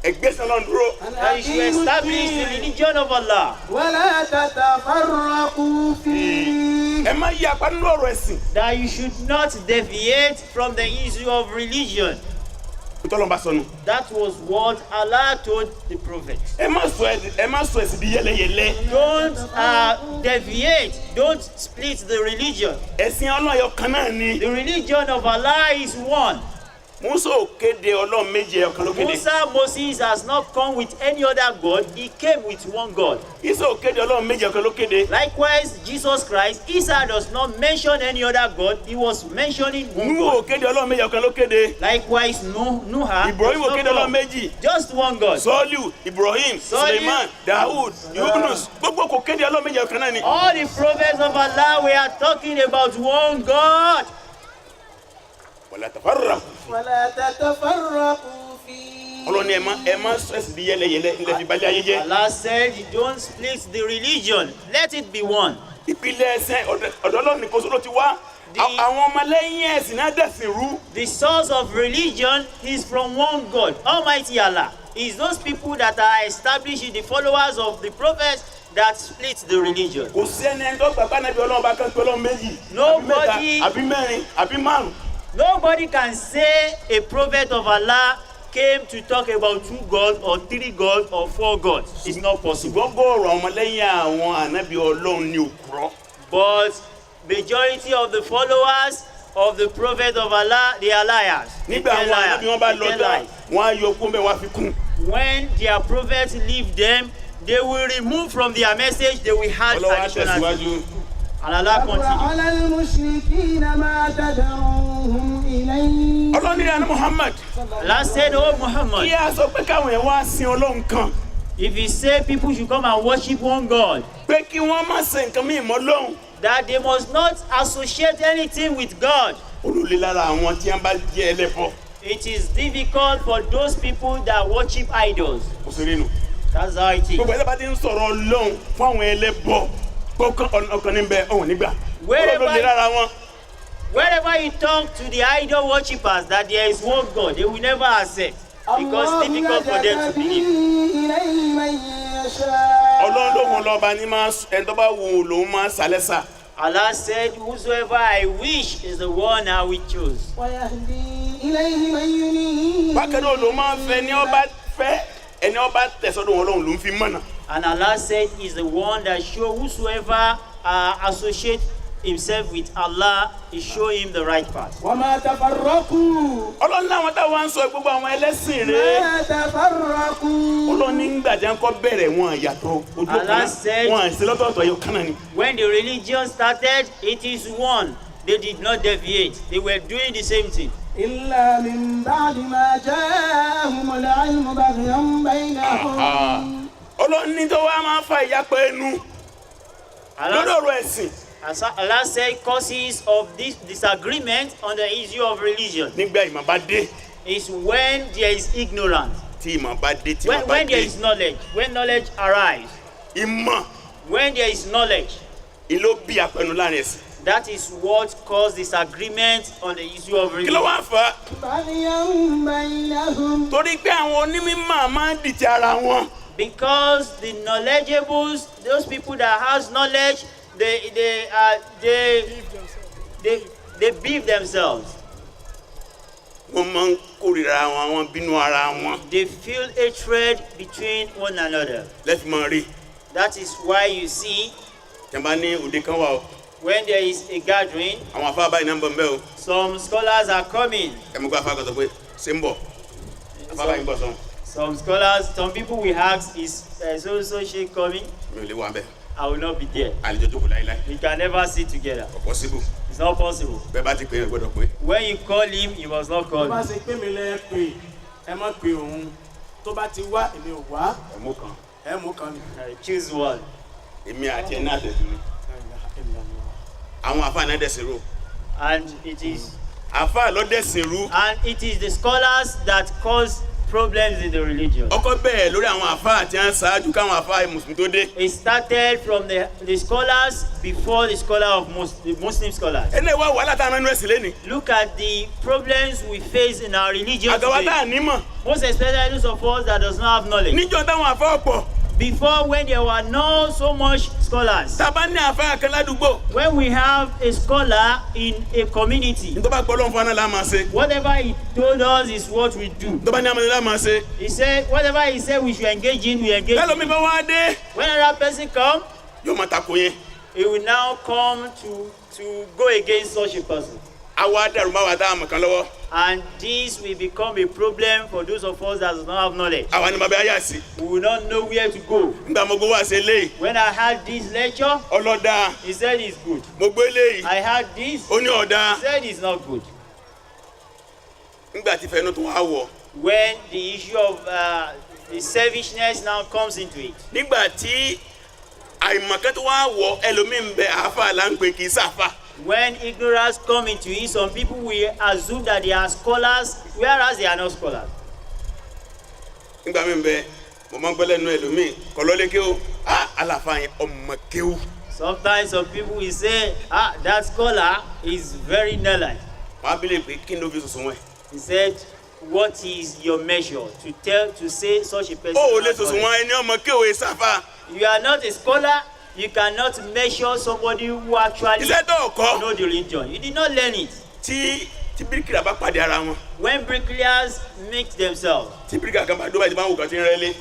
ẹgbẹ́ sin Ọlọ́run dúró. أن That you should أقيموا establish the الدين religion of Allah. ولا تتفرقوا فيه ẹ má yí apá nínú ọ̀rọ̀ ẹ̀sìn. That you should not deviate from the issue of religion. ìtọ́lọ́n bá sọnù. That was what Allah told the prophet. ẹ má sọ ẹ̀sìn di yẹlẹyẹlẹ. Don't deviate. Don't split the religion. ẹ̀sìn Ọlọ́run ẹyọ kan náà ni. The religion of Allah is one. Musa ò kéde Ọlọ́run méje ẹyọ kan ló kéde. Musa, Moses has not come with any other God. He came with one God. Isa ò kéde Ọlọ́run méje ẹyọ kan ló kéde. Likewise, Jesus Christ, Isa does not mention any other God. He was mentioning one Nuhu ò God. kéde Ọlọ́run méje ẹyọ kan ló kéde. Likewise, Noah Ibrahim ò does kéde not Ọlọ́run come. méjì. Just one God. Sọ́ọ́lù, Ibrahim, Sọ́ọ́lù, Suleiman, Dawud, Yunus gbogbo kò kéde Ọlọ́run méje ẹyọ kan náà ni. All the prophets of Allah, we are talking about one God. wala tafarraqu. ولا تتفرقوا فيه Ọlọ́run ni ẹ má sọ ẹ̀sìn di yẹlẹyẹlẹ ilẹ̀ fi balẹ̀ ayé jẹ́. Allah said, don't split the religion. Let it be one. ìpìlẹ̀ ẹ̀sìn ọ̀dọ̀ Ọlọ́run nìkan sọ́dọ̀ ti wá. àwọn ọmọlẹ́yìn ẹ̀sìn náà dẹ̀sìn rú. The source of religion is from one God, Almighty Allah. It's those people that are established, the followers of the prophets, that split the religion. kò sí ẹni tó gbàgbá nàbí Ọlọ́run bá kán pé Ọlọ́run méjì. Nobody- àbí mẹ́ta àbí mẹ́rin àbí márùn. Nobody can say a prophet of Allah came to talk about 2 gods or 3 gods or 4 gods. It's not possible. ṣùgbọ́n bọ̀rọ̀ ọmọlẹ́yìn àwọn ànábì Ọlọ́run ni òkúrọ́. But majority of the followers of the prophet of Allah, they are liars. They nígbà tell àwọn ànábì wọn bá lies. They lọ tell tán lies. wọn á yọ kó mẹ́ wá fi kún. When their prophets leave them, they will remove from their message, they will add Ọlọ́run á additional tẹ̀síwájú. things. And Allah كبر continues. على المشركين ما تدعوهم إليه Ọlọ́run ní ìyànà Muhammad Allah said, oh kí Muhammad, a sọ pé káwọn yẹn wá sin Ọlọ́run kan if you say people should come and worship one God, pé kí wọ́n má ṣe nǹkan míì mọ́ Ọlọ́run. that they must not associate anything with God. olùlé lára àwọn tí wọ́n bá jẹ́ ẹlẹ́bọ. It is difficult for those people that worship idols. òṣèré nù. That's how it is. gbogbo ẹ̀dá bá ti ń sọ̀rọ̀ Ọlọ́run fún àwọn ẹlẹ́bọ ọkàn níbẹ̀ ọ̀hún nígbà. Wherever you talk to the idol worshippers that there is one God, they will never accept because it's difficult for them to believe. Ọlọ́run ló wọn lọ́ba ní máa ẹni tó bá wù ú lòún máa sálẹ́sà. Allah said, whosoever I wish is the one I will choose. Bákan náà ló máa fẹ́ ní ọba fẹ́ ẹni ọba tẹ̀sọ́dọ̀ wọn lòun ló ń fi mọ̀nà. And Allah said, is the one that show whosoever associate himself with Allah, he show him the right path. وَمَا تَفَرَّقُوا Ọlọ́run láwọn táwọn ń sọ gbogbo àwọn ẹlẹ́sìn rẹ̀. مَا تَفَرَّقُوا Ọlọ́run nígbà tí wọ́n kọ́ bẹ̀rẹ̀ wọn yàtọ̀ ojú kan Allah said, wọn àìsí lọ́tọ̀ọ̀tọ̀ yóò kánà ni. when the religion started, it is one. They did not deviate. They were doing the same thing. إِلَّا مِن بَعْدِ مَا جَاءَهُمُ الْعِلْمُ بَغْيًا بَيْنَهُمْ. Ọlọ́run ní tó wá máa fa ìyapa ẹnu lórí ọ̀rọ̀ ẹ̀sìn. Allah said causes of this disagreement on the issue of religion Nígbà ìmọ̀ bá dé. is when there is ignorance, Tí ìmọ̀ bá dé tí ìmọ̀ when bá there dé. is knowledge, when knowledge arrives, Ìmọ̀ when there is knowledge, ìló bí apẹnu láàrin ẹ̀sìn. that is what caused disagreement on the issue of Kí ló religion. wá fà á? بَغْيًا بَيْنَهُمْ. Torí pé àwọn onímọ̀ máa ń dìtẹ̀ ara wọn. Because the knowledgeables, those people that has knowledge, they beef themselves. Wọ́n máa ń kórìíra wọn, wọ́n bínú ara wọn. They feel hatred between one another. Lẹ́fì máa rí. That is why you see Jàmbá ní òde kan wà o. when there is a gathering, Àwọn afá báyìí náà ń bọ̀ mbẹ́ o. some scholars are coming. Ẹ̀mú gbọ́ afá kan sọ pé ṣé ń bọ̀? Afá báyìí ń bọ̀ sọ́n. Some scholars, some people will ask, is so sheikh coming? Mi ò lè wà bẹ́ẹ̀. I will not be there. Àlejò jókòó láíláí. We can never sit together. Kò possible. It's not possible. Bẹ́ẹ̀ bá ti pè é gbọ́dọ̀ pé. When you call him, you must not call Tó bá him. ṣe pé mi lẹ́ pè ẹ má pè òun tó bá ti wá èmi ò wá Ẹ̀mú kan. ẹ mú kan ni. Choose one. Èmi àti ẹ̀ náà tẹ̀sí ni. Àwọn afá náà dẹ̀sìn rú. And it is Afá ló dẹ̀sìn rú. the scholars that cause problems in the religion. Ọkọ bẹ́ẹ̀ lórí àwọn afá àti àwọn ṣáájú káwọn afá mùsùlùmí tó dé. It started from the scholars before the the Muslim scholars. Ẹnlẹ́ wá wàhálà tá a máa ń rẹ̀sìn lẹ́ni. Look at the problems we face in our religion Àgàwá tá a today. nímọ̀. Most especially those of us that does not have knowledge. Níjọ́ táwọn afá ọ̀pọ̀. Before, when there were not so much scholars, Tá a bá ní afá kan ládùúgbò. when we have a scholar in a community, Ní tó bá gbọ́ lọ́n fún aná la máa ṣe. whatever he told us is what we do. Tó bá ní amọ̀lẹ́ la máa ṣe. He said, whatever he said we should engage in, we engage Lẹ́lọ́mí in. bá wá dé. When another person come, Yóò máa tako yẹn. he will now come to go against such a person. Àwa dàrú máa wà tá a mọ̀ kan lọ́wọ́. And this will become a problem for those of us that do not have knowledge. Àwa ni bàbá ayé àsì. We will not know where to go. Nígbà mo gbọ́ wá ṣe léyìí. When I had this lecture, Ọlọ́dà. he said it's good. Mo gbé léyìí. I had this, Ó ní ọ̀dà. he said it's not good. Nígbà tí fẹnu tó wá wọ̀. When the issue of the selfishness now comes into it. Nígbà tí àìmọ̀kẹ́ tó wá wọ̀ ẹlòmíín bẹ àáfà là ń pè kì í sàfà. When ignorance come into it, some people will assume that they are scholars, whereas they are not scholars. Nígbà míì bẹ mo máa ń gbọ́ lẹ́nu ẹlòmíín kọ́ lọ́lé kéwù. Àlàfà yẹn ọmọ kéwù. Sometimes some people will say, that scholar is very knowledge. Wọ́n á bí lè pé kí ló fi sùsùn wọn. He said, what is your measure to say such a person? Ó is lè not sùsùn scholar? wọn ẹni ọmọ kéwù ẹ̀ sàfà. You are not a scholar, you cannot measure somebody who actually Iṣẹ́ tó kọ́. know the religion. You did not learn it. Tí bíríkìlà bá pàdé ara wọn. When bricklayers meet themselves, Tí bíríkìlà kan bá dó báyìí tí bá ń wò kàn tí ń rẹ́lé.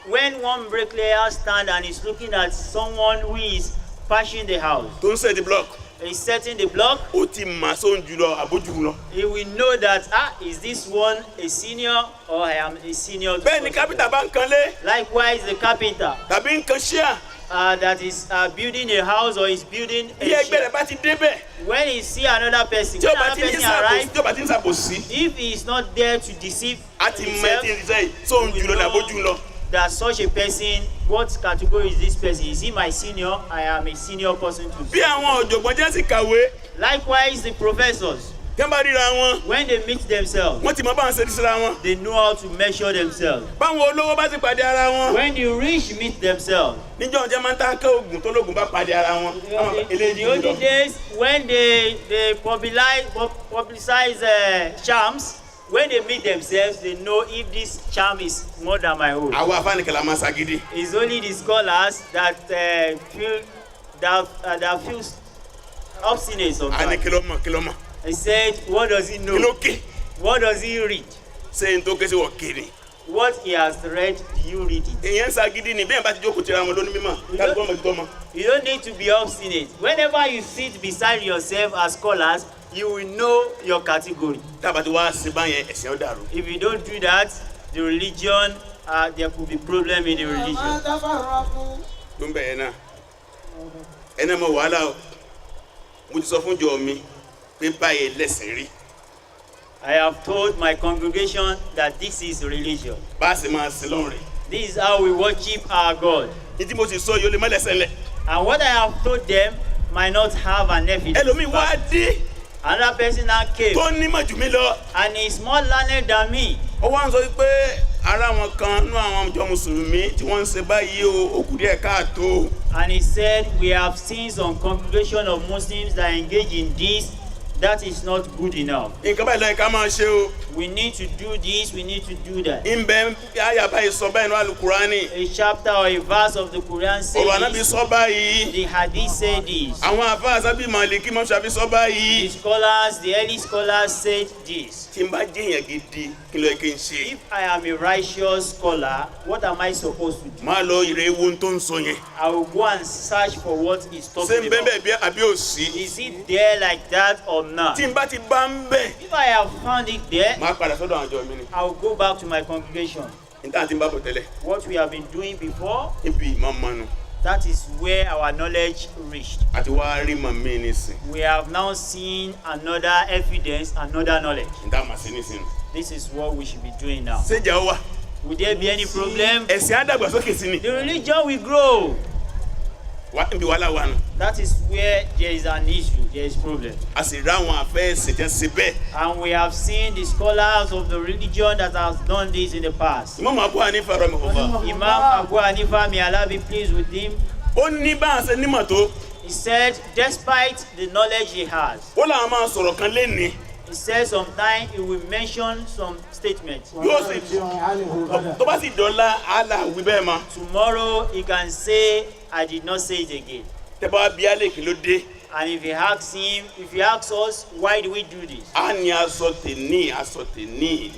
when one bricklayer stand and is looking at someone who is patching the house, Tó ń sẹ̀ di block. he's setting the block, Ó ti mà sóhun jùlọ àbójú lọ. he will know that, is this one a senior or I am a senior? Bẹ́ẹ̀ ni kápítà bá ń kanlé Likewise, the carpenter tàbí ń kan ṣíà. that is building a house or is building a Bí ẹgbẹ́ rẹ̀ shed. bá ti débẹ̀. When he see another person, Tí when ó bá another ti ń person arrive, ṣàbòsí. if he is not there to deceive A ti mọ himself, ẹtí ìṣe yìí sóhun we jùlọ ní know àbójú lọ. that such a person, what category is this person? Is he my senior? I am a senior person too. Bí àwọn ọ̀jọ̀gbọ́n jẹ́ sì kàwé. Likewise, the professors, tí wọ́n bá ríra wọn When they meet themselves, wọ́n ti mọ báwọn ṣe rí síra wọn. they know how to measure themselves. báwọn olówó bá ti pàdé ara wọn When the rich meet themselves, níjọ́ ọjọ́ máa ń tá ká oògùn tó lóògùn bá pàdé ara wọn. in the olden days, when they publicize charms, when they meet themselves, they know if this charm is more than my own. àwọn afánikẹ́lá máa ṣàgídí. It's only the scholars that feel obstinate a ní sometimes. kí ló mọ̀. He said, what does he kí ló know? ké What does he read? ṣé n tó ké sí wọ̀ kiri. What he has read, do you read it? èèyàn ń ṣàgídí ni bẹ́ẹ̀ bá ti jókòó tira wọn lónìí mímọ́ káàdì gbọ́mọ̀ ti tọ́ mọ́. You don't need to be obstinate. Whenever you sit beside yourself as scholars, you will know your category. tábà tí wàá ṣe báyẹn ẹ̀sìn ó dàrú. If you don't do that, the religion, there could be problem in the religion. tó ń bẹ̀ yẹn náà ẹnẹ́ mọ wàhálà o mo ti sọ fún jọ mi pé báyẹn lẹ́sìn rí I have told my congregation that this is religion. bá a sì máa sin lọ́rùn rẹ̀. This is how we worship our God. ní tí mo sì sọ yìí ó lè má lẹ́sẹ̀ lẹ̀. And what I have told them might not have an evidence. ẹlòmíì wá dé Another person now came tó nímọ̀ jù mí lọ. and is more learned than me. ó wá ń sọ pé ara wọn kan nú àwọn ọjọ́ mùsùlùmí tí wọ́n ń ṣe báyìí ó kù díẹ̀ káàtó. And he said, we have seen some congregation of Muslims that engage in this. That is not good enough. nǹkan báyìí lọ́yẹ̀ ká máa ṣe o. We need to do this, we need to do that. ìbẹ̀ àyà báyìí sọ báyìí ní alukurani. A chapter or a verse of the Quran says ọ̀rọ̀ anábì this. sọ báyìí. The hadith said this. àwọn àfáà sábì màlìkí mọ́ ṣàfi sọ The báyìí. scholars, the early scholars said this. tí n bá jẹ́yàn gidi kí ló yẹ kí n ṣe. If I am a righteous scholar, what am I supposed to do? máa lọ ìrè ewu tó ń sọ yẹn. I will go and search for what he's ṣé talking ń bẹ́ẹ̀ about. bí àbí òsì. Is it there like that or not? tí n bá ti bá ń bẹ̀. If I have found it there, máa padà sọ́dọ̀ àwọn àjọ mi ni. I will go back to my congregation. níta tí n bá bọ̀ tẹ́lẹ̀. What we have been doing before, níbi ìmọ̀ mọ́nu. that is where our knowledge reached. àti wá rí mọ̀ mí nísìn. We have now seen another evidence, another knowledge. níta mà sí nísìn. This is what we should be doing now. ṣéjà ó wà. Would there be any problem? ẹ̀sìn àdàgbàsókè sí ni. The religion will grow. níbi wàhálà wà nù. That is where there is an issue, there is problem. a sì rá àwọn àfẹ́ ẹ̀sìn tẹ́ ṣe bẹ́ẹ̀. And we have seen the scholars of the religion that have done this in the past. Imam Abu Hanifa rahimahullah. Imam Abu Hanifa, may Allah be pleased with him, ó ní bá a ṣe nímọ̀ tó. he said, despite the knowledge he has, ó làwọn máa sọ̀rọ̀ kan lénìí. he said sometimes he will mention some statements. yóò sì tó bá sì dọ́là àlà wí bẹ́ẹ̀ ma. Tomorrow he can say, I did not say it again. tẹ́ bá bí alẹ́ kí ló dé. And if he asks him, if he asks us, why do we do this? a ní aṣọ tèní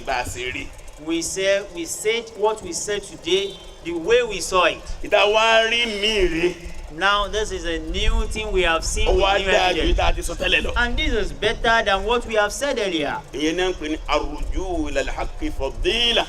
bá a ṣe rí. We said what we said today, the way we saw it. ìta wá rí mí rí. Now this is a new thing we have seen ó with wá new dáa ju evidence. ìta àti sọ tẹ́lẹ̀ lọ. And this is better than what we have said earlier. ìyẹn náà ń pè ní arruju ila al-haqqi fadila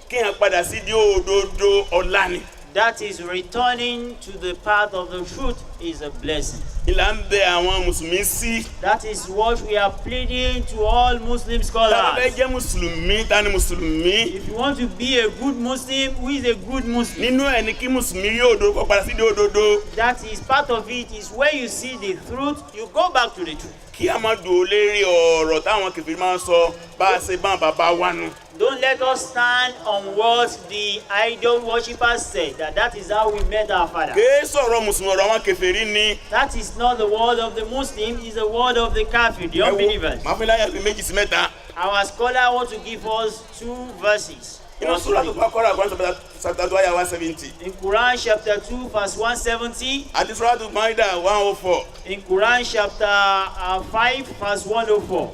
kí n padà sí di òdodo ọ̀la ni. That is returning to the path of the truth is a blessing. ìlà ń bẹ àwọn mùsùlùmí sí. That is what we are pleading to all Muslim táwọn fẹ́ scholars. jẹ́ mùsùlùmí ta ni mùsùlùmí. If you want to be a good Muslim, who is a good Muslim? nínú ẹ̀ ní kí mùsùlùmí yóò òdodo kó padà sí di òdodo. That is part of it, is when you see the truth, you go back to the truth. kí a máa dùn ó lérí ọ̀rọ̀ táwọn kèfèrí máa ń sọ bá a ṣe bá bàbá wa nu. Don't let us stand on what the idol worshippers said, that is how we met our father. kèé sọ̀rọ̀ mùsùlùmí ọ̀rọ̀ àwọn kèfèrí ni. That is not the word of the Muslim, it's the word of the kafir, the unbelievers. máa fi láyà fi méjì sí mẹ́ta. Our scholar wants to give us 2 verses. inú sùúrà tó bá kọ́ra àgbọn chapter 2 àyà 170 In Quran chapter 2 verse 170, àti sùúrà tó Maida 104. in Quran chapter 5 verse 104.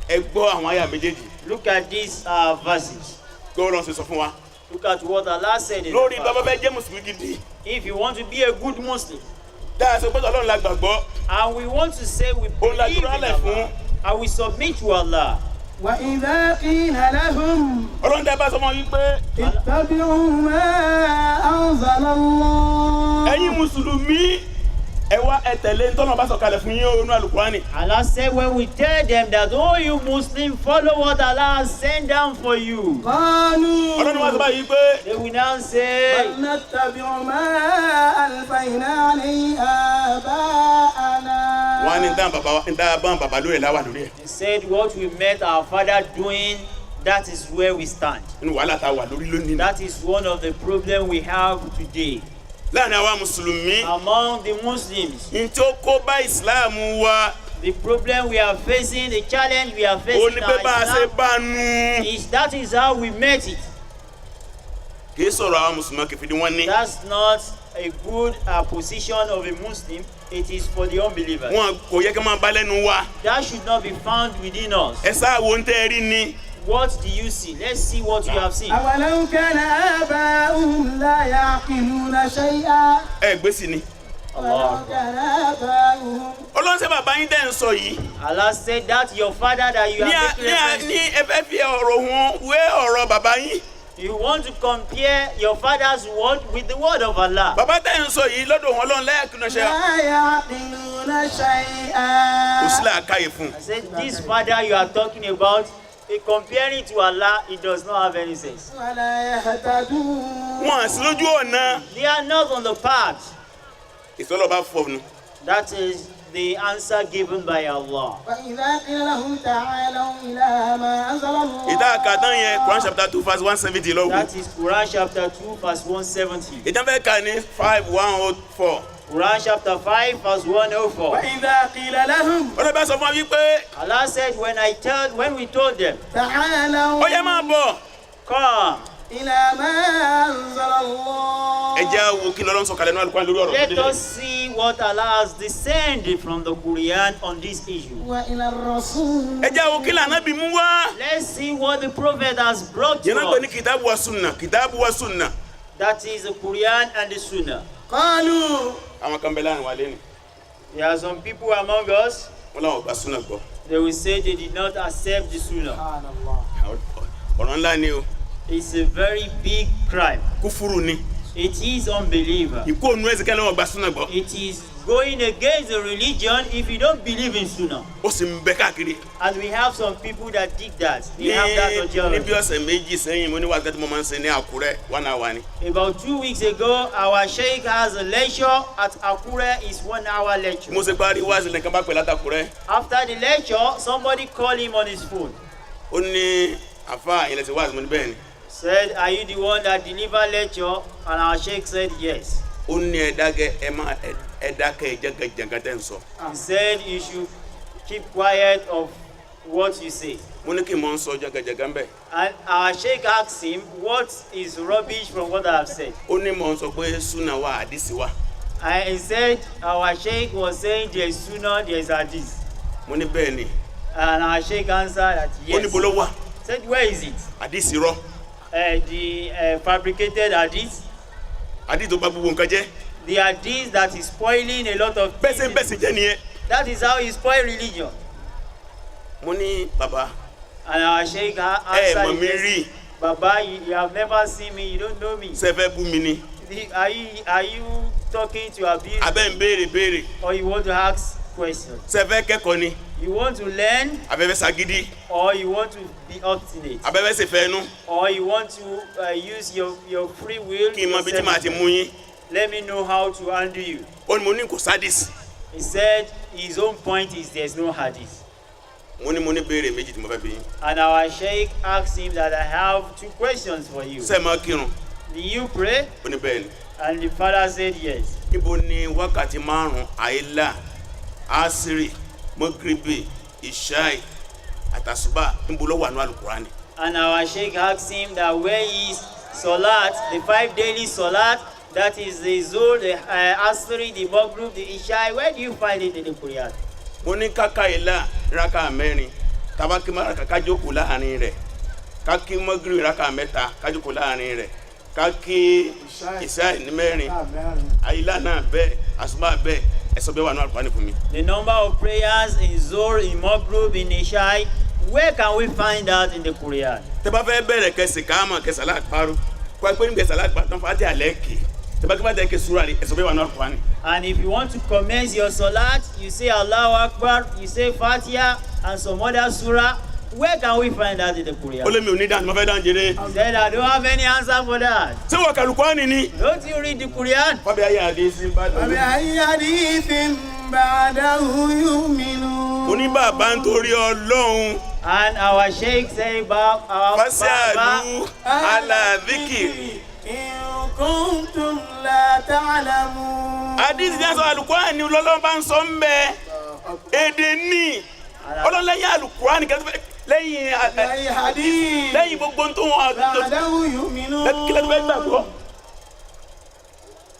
ẹ gbọ́ àwọn àyà méjèèjì. Look at these verses. gbọ́dọ̀ ṣe sọ fún wa. Look at what Allah said in lórí the bàbá verse. fẹ́ jẹ́ mùsùlùmí gidi. If you want to be a good Muslim, dáa sọ pé Ọlọ́run la gbàgbọ́. and we want to say we òun la believe in dúró lẹ̀ fún. Allah, and we submit to Allah. وإذا قيل لهم Ọlọ́run tẹ́ bá sọ mọ́ wípé اتبعوا ما أنزل الله ẹ̀yin mùsùlùmí ẹ wá ẹ tẹ̀lé ntọ́nà bá sọ̀kalẹ̀ fún yín o nínú Al-Qur'ani. Allah said when we tell them that, oh you Muslim, follow what Allah has sent down for you, Ọlọ́run wá sọ قالوا báyìí pé they will now say, بل نتبع ما ألفينا عليه آباءنا wọ́n á ní He said, what we met our father doing, that is where we stand. That is one of the problems we have today. Among the Muslims, the problem we are facing, the challenge we are facing now is that is how we met it. That's not a good position of a Muslim. It is for the unbelievers. That should not be found within us. What do you see? Let's see what you have seen. أولو كان آباؤهم لا يعقلون شيئا Allah. Allah said that your father that you are making reference, you want to compare your father's word with the word of Allah. لا يعقلون شيئا. I said this father you are talking about, comparing to Allah, it does not have any sense. ولا يهتدون. They are not on the path. It's all about fun. That is the answer given by Allah. وإذا قيل لهم تعالوا إلى ما أنزل الله. Quran chapter 2 verse 170. That is Quran chapter 2 verse 170. 5:104. Quran chapter 5 verse 104. وإذا قيل لهم. Allah said when we told them, تعالوا. come. إلى ما أنزل الله. Let us see what Allah has descended from the Quran on this issue. وإلى الرسول. Let's see what the Prophet has brought to us. That is the Quran and the Sunnah. قالوا. There are some people among us, they will say they did not accept the Sunnah. It's a very big crime. It is unbeliever. It is going against the religion if you don't believe in Sunnah. And we have some people that did that. They have that majority. About 2 weeks ago, our Sheikh has a lecture at Akure. It's 1 hour lecture. After the lecture, somebody called him on his phone. Said, are you the one that delivered lecture? And our Sheikh said, yes. He said, you should keep quiet of what you say. And our Sheikh asked him, what is rubbish from what I have said? And he said, our Sheikh was saying there is Sunnah, there is Hadith. And our Sheikh answered that yes. Said, where is it? The fabricated hadith. The hadith that is spoiling a lot of things. That is how he spoil religion. And our Sheikh answered, yes, Baba, you have never seen me, you don't know me. Are you talking to abuse? Or you want to ask questions? You want to learn, or you want to be obstinate, or you want to use your free will. Let me know how to handle you. He said his own point is there's no hadith. And our Sheikh asked him that I have 2 questions for you. Do you pray? And the father said yes. And our Sheikh asked him that where is Salat, the 5 daily Salat, that is the Zuhr, the Asri, the Maghrib, the Isha, where do you find it in the Quran? The number of prayers in Zuhr, in Maghrib, in Isha, where can we find that in the Quran? And if you want to commence your Salat, you say Allahu Akbar, you say Fatiha and some other surah. Where can we find that in the Quran? He said, I don't have any answer for that. Don't you read the Quran? بعده يؤمنون. Mo ní bàbá nítorí Ọlọ́run. And our Sheikh say, our Fasi'alu ala dhikri. إن كنتم لا تعلمون. Hadith ní aṣọ Al-Qur'an ni Ọlọ́run bá ń sọ ń bẹ. Èdè ní. Ọlọ́run lẹ́yìn Al-Qur'an lẹ́yìn hadith. lẹ́yìn gbogbo tó wọn بعده يؤمنون. kílẹ̀ tó fẹ́ gbàgbọ́.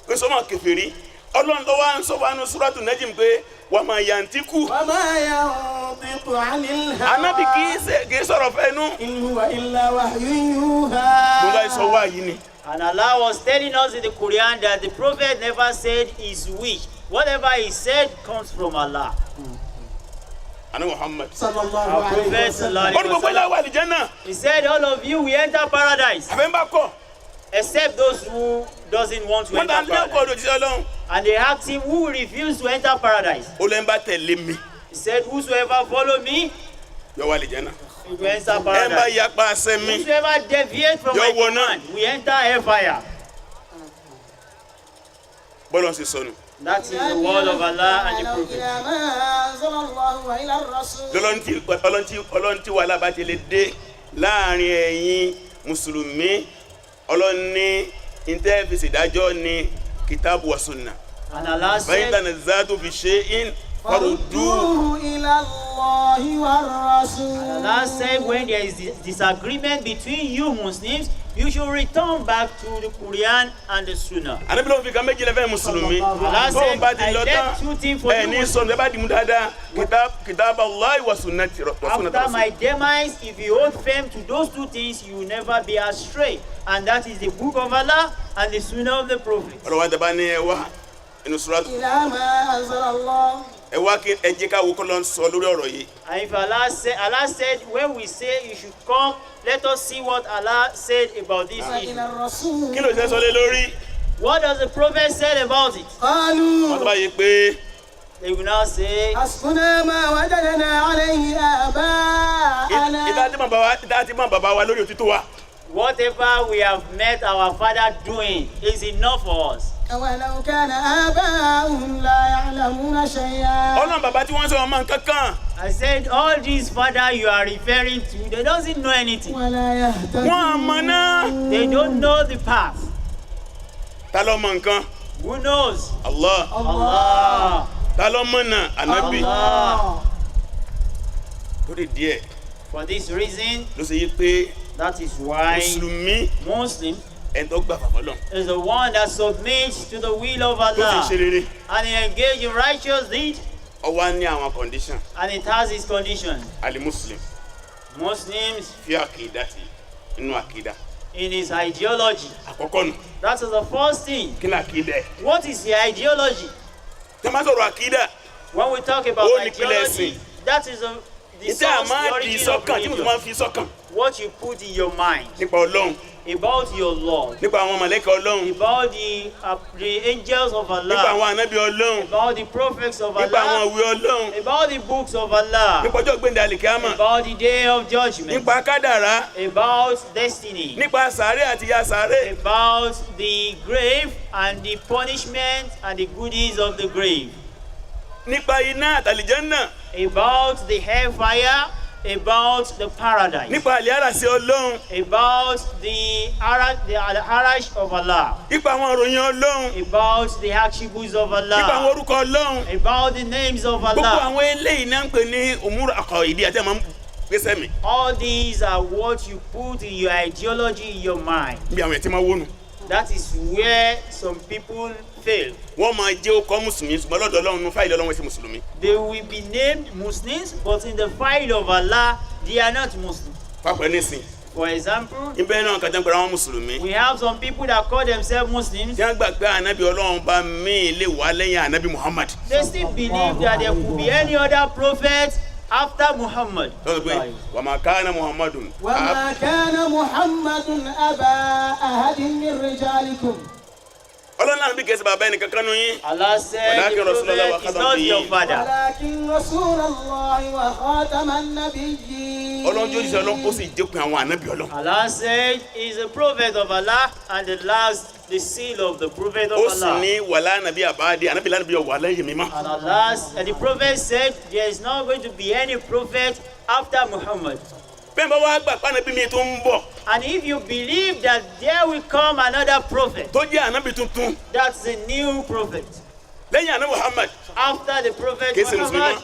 Pé sọ́mọ kèfèrí. Ọlọ́run ló wá ń sọ wá ní Suratu Najm pé wa ma yantiku. وما ينطق عن الهوى. Ànábì kì í sọ̀rọ̀ fẹ́nu. إن هو إلا وحي يوحى. Mo láì sọ wá yìí ni. And Allah was telling us in the Quran that the Prophet never said his wish. Whatever he said comes from Allah. Àná Muhammad. صلى الله Our عليه Prophet وسلم. sallallahu Ó ní alaihi gbogbo ilé wasallam, wa àlìjánnà. he said, all of you will enter paradise, Àfẹ́ ń bá kọ̀. except those who doesn't want to Wọ́n ta enter nílé ẹ̀kọ́ paradise. òdòdó Ọlọ́run. And they asked him, who will refuse to enter paradise? Ó lẹ́ ń bá tẹ̀lé mi. He said, whosoever follow me, Yọ wá àlìjánnà. he will enter Ẹ ń bá paradise. yapa àṣẹ mi. Whosoever deviate from my Yọ wọ náà. command, we enter hellfire. Bọ́lá ń ṣe sọnù. That is the word of Allah and the تعالوا Prophet. إلى ما أنزل الله وإلى الرسول. Ọlọ́run tí wàhálà bá ti lè dé láàrin ẹ̀yin Mùsùlùmí. Ọlọ́run ní ìtẹ́fìsì ìdájọ́ ní kìtàbù wa sunnah. And Allah Fa'in said, tanaza'tum fi shay'in farudduhu. فردوه إلى الله والرسول. Allah said, when there is disagreement between you Muslims, you should return back to the Quran and the Sunnah. Ànábì ló ń fi kan méjì lẹ́fẹ̀ẹ́ Mùsùlùmí. Allah Tó ń said, bá ti I lọ tán, left two things for ẹ̀ you ní Muslims. sọ̀rọ̀ ẹ bá dì mú dáadáa. Kìtàbù Allahi wa sunnati After my demise, if you hold firm to those two things, you will never be astray. And that is the book of Allah and the Sunnah of the Prophet. Ọ̀rọ̀ wa dàbá ní ẹ wá inú Suratu. إلى ما أنزل الله. Ẹ wá kí ẹ jẹ́ ká wo kọ́ ló ń sọ lórí ọ̀rọ̀ yìí. And if Allah said, when we say you should come, let us see what Allah said about this issue. وإلى الرسول. Kí ló ṣe sọ lé lórí? What does the Prophet say about it? Wọ́n tó قالوا bá yẹ pé They will now say, حسبنا ما وجدنا عليه آباءنا. ìdá tí mọ̀ bàbá wa lórí òtítọ́ wa. whatever we have met our father doing is enough for us. ولو كان آباؤهم لا يعلمون شيئا. Ọlọ́run bàbá tí wọ́n sọ ọmọ nǹkan kan. I said, all these father you are referring to, they doesn't know anything. ولا يهتدون. Wọ́n àmọ́ náà. They don't know the path. Ta ló mọ nǹkan? Who knows? Allah. Allah. Ta ló mọ̀nà? Ànábì. Allah. Lórí díẹ̀ For this reason, ló ṣe yí pé that is why Mùsùlùmí Muslim ẹni tó gbà fàfọ́ lọ. is the one that submits to the will of Tó sì Allah ṣe rere. and he engage in righteous deed, Ó wá ní àwọn condition. and it has its condition. Ali-Muslim Muslims fi àkìdá ti inú àkìdá. in his ideology. Àkọ́kọ́ nù. That is the first thing. Kí ni àkìdá ẹ̀? What is the ideology? Tẹ́ máa sọ̀rọ̀ àkìdá. When we talk about Ó ní ìpìlẹ̀ ideology, ẹ̀sìn. that is the Ìtẹ́ source, àmọ́ the di origin of sọ́kàn tí mo religion. máa fi sọ́kàn. What you put in your mind Nípa Ọlọ́run. about your Lord, Nípa àwọn màlẹ́kà Ọlọ́run. about the angels of Nípa Allah, àwọn ànábì Ọlọ́run. about the prophets of Nípa àwọn Allah, ìwé Ọlọ́run. about the books of Allah, Nípa ọjọ́ gbẹ̀ndẹ̀ àlìkíámà. about the day of judgment, Nípa kádàrá. about destiny, Nípa sàárè àti ya sàárè. about the grave and the punishment and the goodies of the grave, Nípa iná àtàlìjẹ́nnà. about the hellfire, about the paradise, Nípa àlìyára sí Ọlọ́run. about the arash of Allah, Nípa àwọn ìròyìn Ọlọ́run. about the attributes of Nípa àwọn Allah, orúkọ Ọlọ́run. about the names of Gbogbo Allah. àwọn eléyìí náà ń pè ní òmùrù àkọ́ìdí àti àmọ́ gbèsè mi. All these are what you put in your ideology, in your mind. Bí àwọn ẹ̀ tí máa wónú. That is where some people fail. Wọ́n máa jẹ́ okọ́ Mùsùlùmí ṣùgbọ́n lọ́dọ̀ Ọlọ́run ní fáìlì Ọlọ́run ẹ̀sìn Mùsùlùmí. They will be named Muslims, but in the file of Allah, they are not Muslims. Pápá nísìn. For example, Ibẹ̀ náà kàjá ń pẹ̀lú àwọn Mùsùlùmí. we have some people that call themselves Muslims. Tí wọ́n gbà pé ànábì Ọlọ́run bá míì lè wá lẹ́yìn ànábì Muhammad. They still believe that there could be any other prophet after Muhammad. Lọ́dọ̀ pé wa ma kana Muhammadun. وما كان محمد أبا أحد من رجالكم. ọlọ́run náà bí kẹsì bàbá ẹnì kankan nù yín. Allah said the prophet is not your father. ولكن رسول الله وخاتم النبيين. ọlọ́run jó jíṣẹ́ ọlọ́run kó sì jókòó àwọn ànábì ọlọ́run. Allah said he is a prophet of Allah and the last, the seal of the prophet of ó sì Allah. ní wàlá nàbí àbáàdé ànábì lánàbí ọ̀wà lẹ́yìn mi mọ́. And Allah, and the prophet said there is not going to be any prophet after Muhammad. bẹ́ẹ̀ bá wá gbà pàànàbí mi tó ń bọ̀ And if you believe that there will come another prophet, tó jẹ́ ànábì tuntun that's a new prophet. lẹ́yìn ànábì Muhammad After the prophet Kìí ṣe Muhammad, Mùsùlùmí.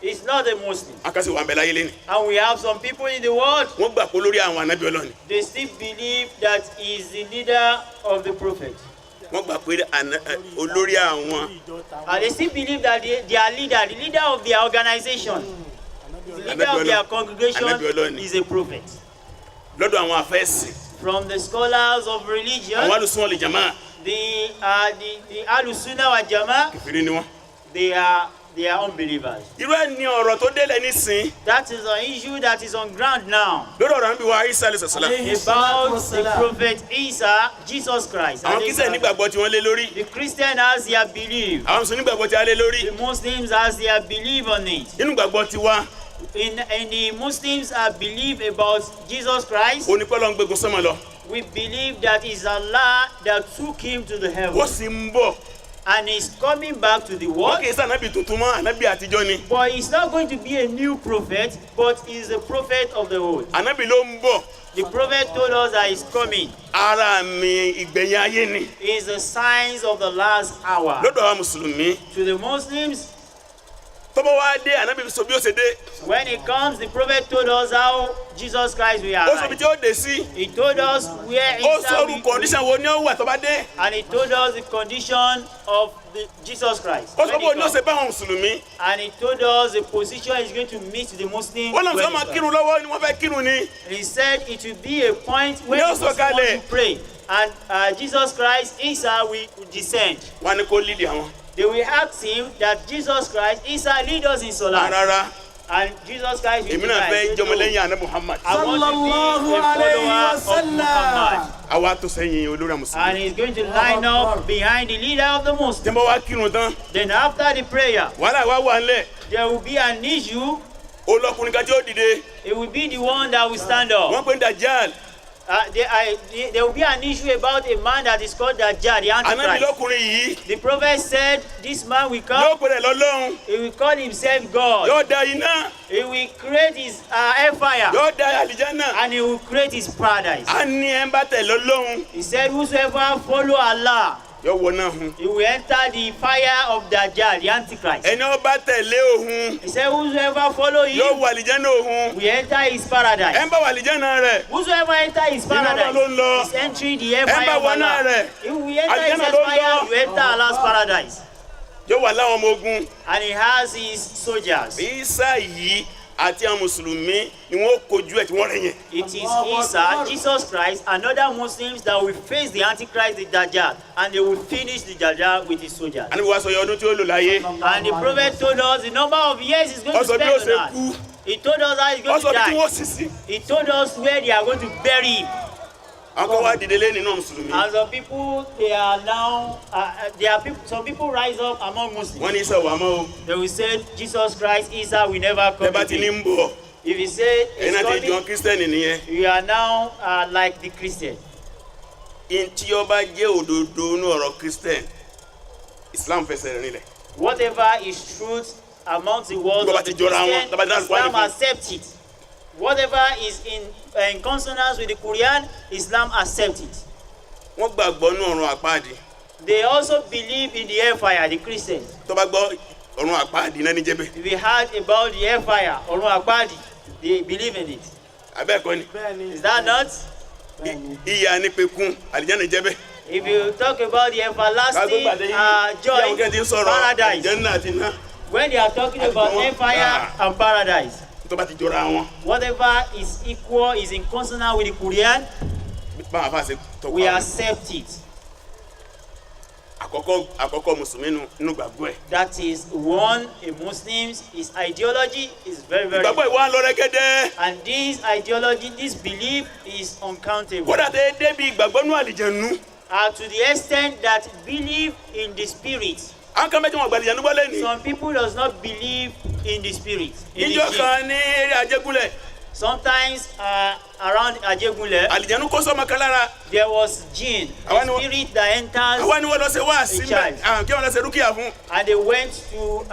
is not a Muslim. akásí wà ń bẹ láyé lẹ́nu. And we have some people in the world, wọ́n gbà pé lórí àwọn ànábì ọlọ́run. they still believe that he is the leader of the prophet. wọ́n gbà pé olórí àwọn And they still believe that their leader, the leader of their organization, the leader of their congregation is a prophet. lọ́dọ̀ àwọn afẹ́sì From the scholars of religion, àwọn alùsùn ọ̀lẹ̀ jàmá the Ahlus-Sunnah wal Jama'ah, kìfìrí ni wọ́n. they are unbelievers. irú ẹ̀ ní ọ̀rọ̀ tó délẹ̀ nísìn That is an issue that is on ground now lórí ọ̀rọ̀ níbi wa Isa alayhi salam. about the prophet Isa, Jesus Christ. àwọn kìsẹ̀ nígbàgbọ́ tí wọ́n lé lórí The Christian has their belief. àwọn mùsùlùmí nígbàgbọ́ tí a lé lórí The Muslims has their belief on it. nínú gbàgbọ́ tí wá In the Muslims believe about Jesus Christ. onípẹ́lọ́ ń gbégun sánmọ̀ lọ We believe that it's Allah that took him to the ó heavens sì ń bọ̀ and he's coming back to the wọ́n world. kì í sànábì tuntun mọ́ ànábì àtijọ́ ni But he's not going to be a new prophet, but he's a prophet of the old. ànábì ló ń bọ̀ The prophet told us that he's coming. ara mi ìgbẹ̀yìn ayé ni It's the signs of the last hour. lọ́dọ̀ àwọn mùsùlùmí To the Muslims, tọ́bọ̀ wá dé ànábì sọ bí ó ṣe dé when it comes, the prophet told us how Jesus Christ will ó sọ bí arrive. tí ó dé sí He told us where ó sọ Isa orú will kọ̀ǹdíṣàn wo ni ó wà tó bá dé and he told us the condition of Jesus Christ. ó sọ when bó he ní ó ṣe comes. bá àwọn mùsùlùmí And he told us the position he's going to meet the Muslims. ó lọ́n when sọ máa he kírun lọ́wọ́ ni wọ́n fẹ́ kírun ni And he said it will be a point where Ní the ó Muslims sọ̀kalẹ̀. want to pray. And Jesus Christ, Isa will descend. wọ́n á ní kó lídìí àwọn They will ask him that Jesus Christ, Isa, lead us in Salah. rárá And Jesus Christ will èmi náà fẹ́ say, jọmọ "No, lẹ́yìn àná Muhammad I want to be Sallallahu a alayhi follower wa of sallam. Muhammad." àwa tó sẹ́yìn olórí àwọn mùsùlùmí And he's going to line up behind the leader of the tí Muslims. wọ́n wá kírun tán Then after the prayer, wàhálà wá wà ńlẹ̀ there will be an issue. olọkùnrin kan tí ó dìde It will be the one that will stand up. wọ́n pè ní Dajjal There will be an issue about a man that is called Dajjal, the ànábì Antichrist. lọ́kùnrin yìí The prophet said, this man will come, yóò pè rẹ̀ lọ́lọ́run he will call himself God. yóò da iná He will create his hellfire yóò da àlìjánnà and he will create his paradise. á ní ẹ̀ ń bá tẹ̀ lọ́lọ́run He said, whosoever follow Allah, yóò wọ náà hun he will enter the fire of Dajjal, the Antichrist. ẹni ó bá tẹ̀lé òun He said, whosoever follow yóò him wọ àlìjánnà òun will enter his ẹ̀ ń paradise. bá wọ àlìjánnà rẹ̀ Whosoever enter his Iná ló ń paradise lọ. is entering the ẹ̀ ń bá hellfire of wọ náà Allah. rẹ̀ He will enter his Àlìjánnà ló ń hellfire, lọ. he will enter Allah's paradise. yóò wà láwọn ọmọ ogun And he has his soldiers. Ìsá yìí àti àwọn mùsùlùmí ni wọ́n kojú ẹ̀ tí wọ́n rẹ̀ yẹn It is Isa, Jesus Christ, and other Muslims that will face the Antichrist, the Dajjal, and they will finish the Dajjal with his soldiers. àníbi wá sọ yẹ ọdún tí ó lò láyé And the prophet told us the number of years he's going to Ó sọ bí ó spend ṣe on kú. earth. He told us how he's wọ́n going sọ to bí tí die. wọ́n sì sí He told us where they are going to bury him. àwọn kan wá dìde lé nínú mùsùlùmí And some people, they are now, some people rise up among Muslims. wọ́n ní Ìsá wà mọ́ o They will say, Jesus Christ, Isa will never tẹ́ come bá ti ní again. ń bọ̀ If he say ẹ̀yin náà ti he's jọ coming, kírísítẹ́nì nìyẹn you are now like the Christian. in tí ó bá jẹ́ òdodo nínú ọ̀rọ̀ kírísítẹ́n Islam fẹsẹ̀ rinlẹ̀ Whatever is truth amongst the world Bàbá of the ti jọra wọn, Christian, bàbá ti dáhùn Islam Kùránì fún. accept it. Whatever is in consonance with the Quran, Islam accept it. wọ́n gbàgbọ́ nínú ọ̀run àpáàdì They also believe in the hellfire, the Christians. tó bá gbọ́ ọ̀run àpáàdì náà ní jẹ́bẹ̀ If you heard about the hellfire, Orun Apadi, they believe in it. abẹ́ẹ̀kọ́ ni bẹ́ẹ̀ni Is that not? ìyà nípẹ̀kun àlìjánnà jẹ́bẹ̀ If you talk about the everlasting joy, paradise, àlìjánnà àti iná when they are talking about hellfire and paradise, tó bá ti jọra wọn whatever is equal, is in consonance with the Quran, báwọn afáàṣẹ tọkọ we àwọn accept it. àkọ́kọ́ mùsùlùmí nínú gbàgbọ́ ẹ̀ That is one, a Muslim's, his ideology is very, very gbàgbọ́ ìwà ń lọ rẹ́gẹ́dẹ́ and this ideology, this belief is uncountable. kódà tẹ́ débi ìgbàgbọ́ nínú àlìjẹ̀nu To the extent that believe in the spirit. àwọn kan bẹ́ẹ̀ tí wọ́n gbàdìyàn nígbà lẹ́nu. Some people does not believe in the spirit. In the níjọ́ jinn. kan ní eré Ajégúnlẹ̀. Sometimes around Ajegunle, àlìjẹ̀nu kó sọ́mọ kan lára. there was jinn, a spirit that enters, àwa ni wọ́n lọ ṣe wá síbẹ̀ kí wọ́n lọ ṣe rúkìá fún. and they went to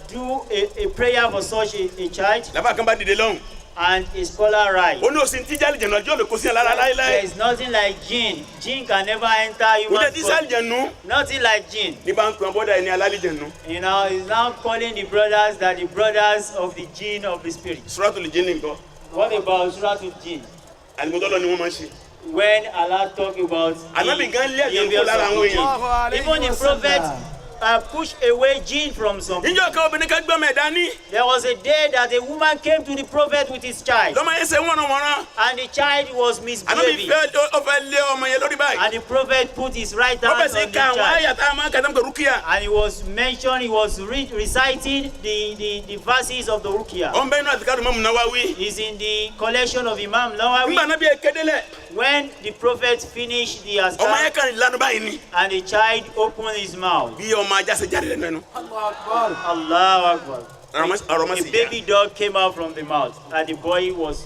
do a prayer for such a child, làbá kan bá dìde lọ́hùn. and a scholar write. ó ní òsì tíjà àlìjẹ̀nu ọjọ́ lè kó sí ẹ̀ lára There láéláé. is nothing like jinn. Jinn can never enter kò human dé tíjà body. àlìjẹ̀nu. Nothing like jinn. ní bá ń pè wọn bọ́dà ẹni alálìjẹ̀nu. You know, he's now calling the brothers that the brothers of the jinn of the spirit. Suratul Jinn nǹkan. What about Suratul Jinn? àlìmọ́tọ́lọ́ ni wọ́n máa ń ṣe. When Allah talk about ànábì gan lé àjẹ̀nu kó behaviors lára of àwọn the èèyàn. jinn. Even the prophet push away jinn from some people. níjọ́ kan obìnrin kan gbọ́mọ ẹ̀ dání. There was a day that a woman came to the prophet with his child, lọ́mọ yẹn ṣe wọ́nrán-wọ́nrán. and the child was ànábì misbehaving, ó fẹ́ lé ọmọ yẹn lórí báyìí. and the prophet put his right wọ́n hand bẹ̀ sí on the ká àwọn child, àyà tá a máa ń kà sáńpẹ̀ rúkìá. and he was reciting the verses of the Ruqya. ó ń bẹ́ inú àtìkárù Imam Nawawi. Is in the collection of Imam nígbà Nawawi. náà bí ekedele. When the prophet finished the ọmọ azkar, yẹn kàn lanu báyìí ni. and the child opened his mouth, bí ọmọ ajá ṣe jáde lẹ́nu ẹnu. Allahu Akbar. ọ̀rọ̀ mọ́ A sí yá. baby dog came out from the mouth, and the boy was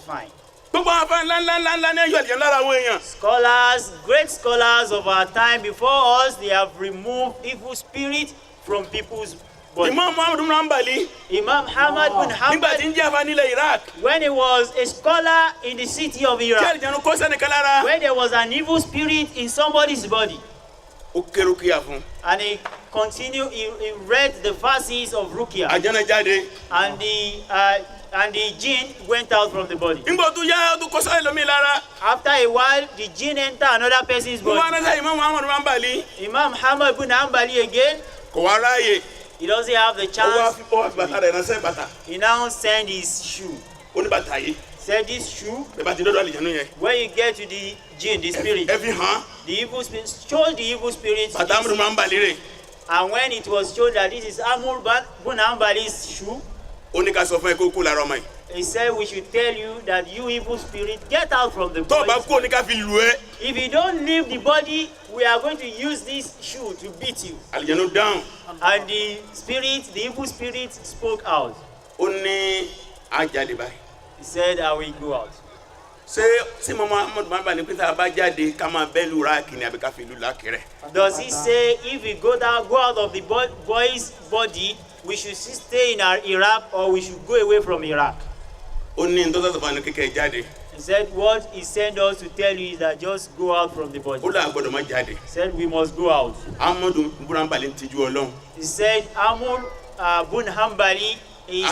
fine. gbogbo àwọn afẹ́ ńláńláńlá ní ẹ̀yọ́ àlìjẹ̀nu lára àwọn èèyàn. Scholars, great scholars of our time before us, they have removed evil spirit from people's body. Imam Muhammad ibn Hanbali Imam Ahmad bin nígbà tí Hanbal, ń jẹ́ afa nílẹ̀ Iraq. when he was a scholar in the city of kí Iraq, àlìjẹ̀nu kó sẹ́nìkan lára. when there was an evil spirit in somebody's body, ó ké rúkìá fún. and he continued, he read the verses of Ruqya, àjẹ́nà jáde. and the jinn went out from the body. nígbà tó yá ó tún kó sẹ́nì lómi lára. After a while, the jinn entered another person's mo wá body. ránṣẹ́ Imam Muhammad ibn Hanbali. Imam Ahmad bin Hanbali again, kò wá ráàyè. he doesn't have the ó wá chance. fi bàtà rẹ̀ ránṣẹ́ bàtà. He now sent his shoe. ó ní bàtà yìí. Said this shoe, bẹ́ẹ̀ bá ti dọ́dọ̀ àlìjẹ̀nu yẹn. when you get to the jinn, the spirit, ẹ fi hàn. the evil spirit, shows the evil spirit. bàtà Muhammad ibn Hanbali rè. And when it was shown that this is Amr bin Hanbali's shoe, ó ní ká sọ fún ẹ kó kú lára ọmọ yìí. he said we should tell you that you evil spirit, get out from the tó o bá body. kú ó ní ká fi lù ẹ́. If you don't leave the body, we are going to use this shoe to beat you. àlìjẹ̀nu dáhùn. And the spirit, the evil spirit spoke out. ó ní àjàlè báyìí. He said, I will go out. ṣé Imam Muhammad ibn Hanbali pé tá a bá jáde ká máa bẹ́ lu ráàkì ni àbí ká fi lù lákìrẹ́. Does he say if we go out of the boy's body, we should stay in our Iraq, or we should go away from Iraq? ó ní nítorí sọ̀tọ̀ fún kékeré jáde. He said what he sent us to tell you is that just go out from the body. ó là gbọ́dọ̀ má jáde. He said we must go out. Ahmadu ibn Hanbali ń tijú Ọlọ́run. He said Amr bin Hanbali is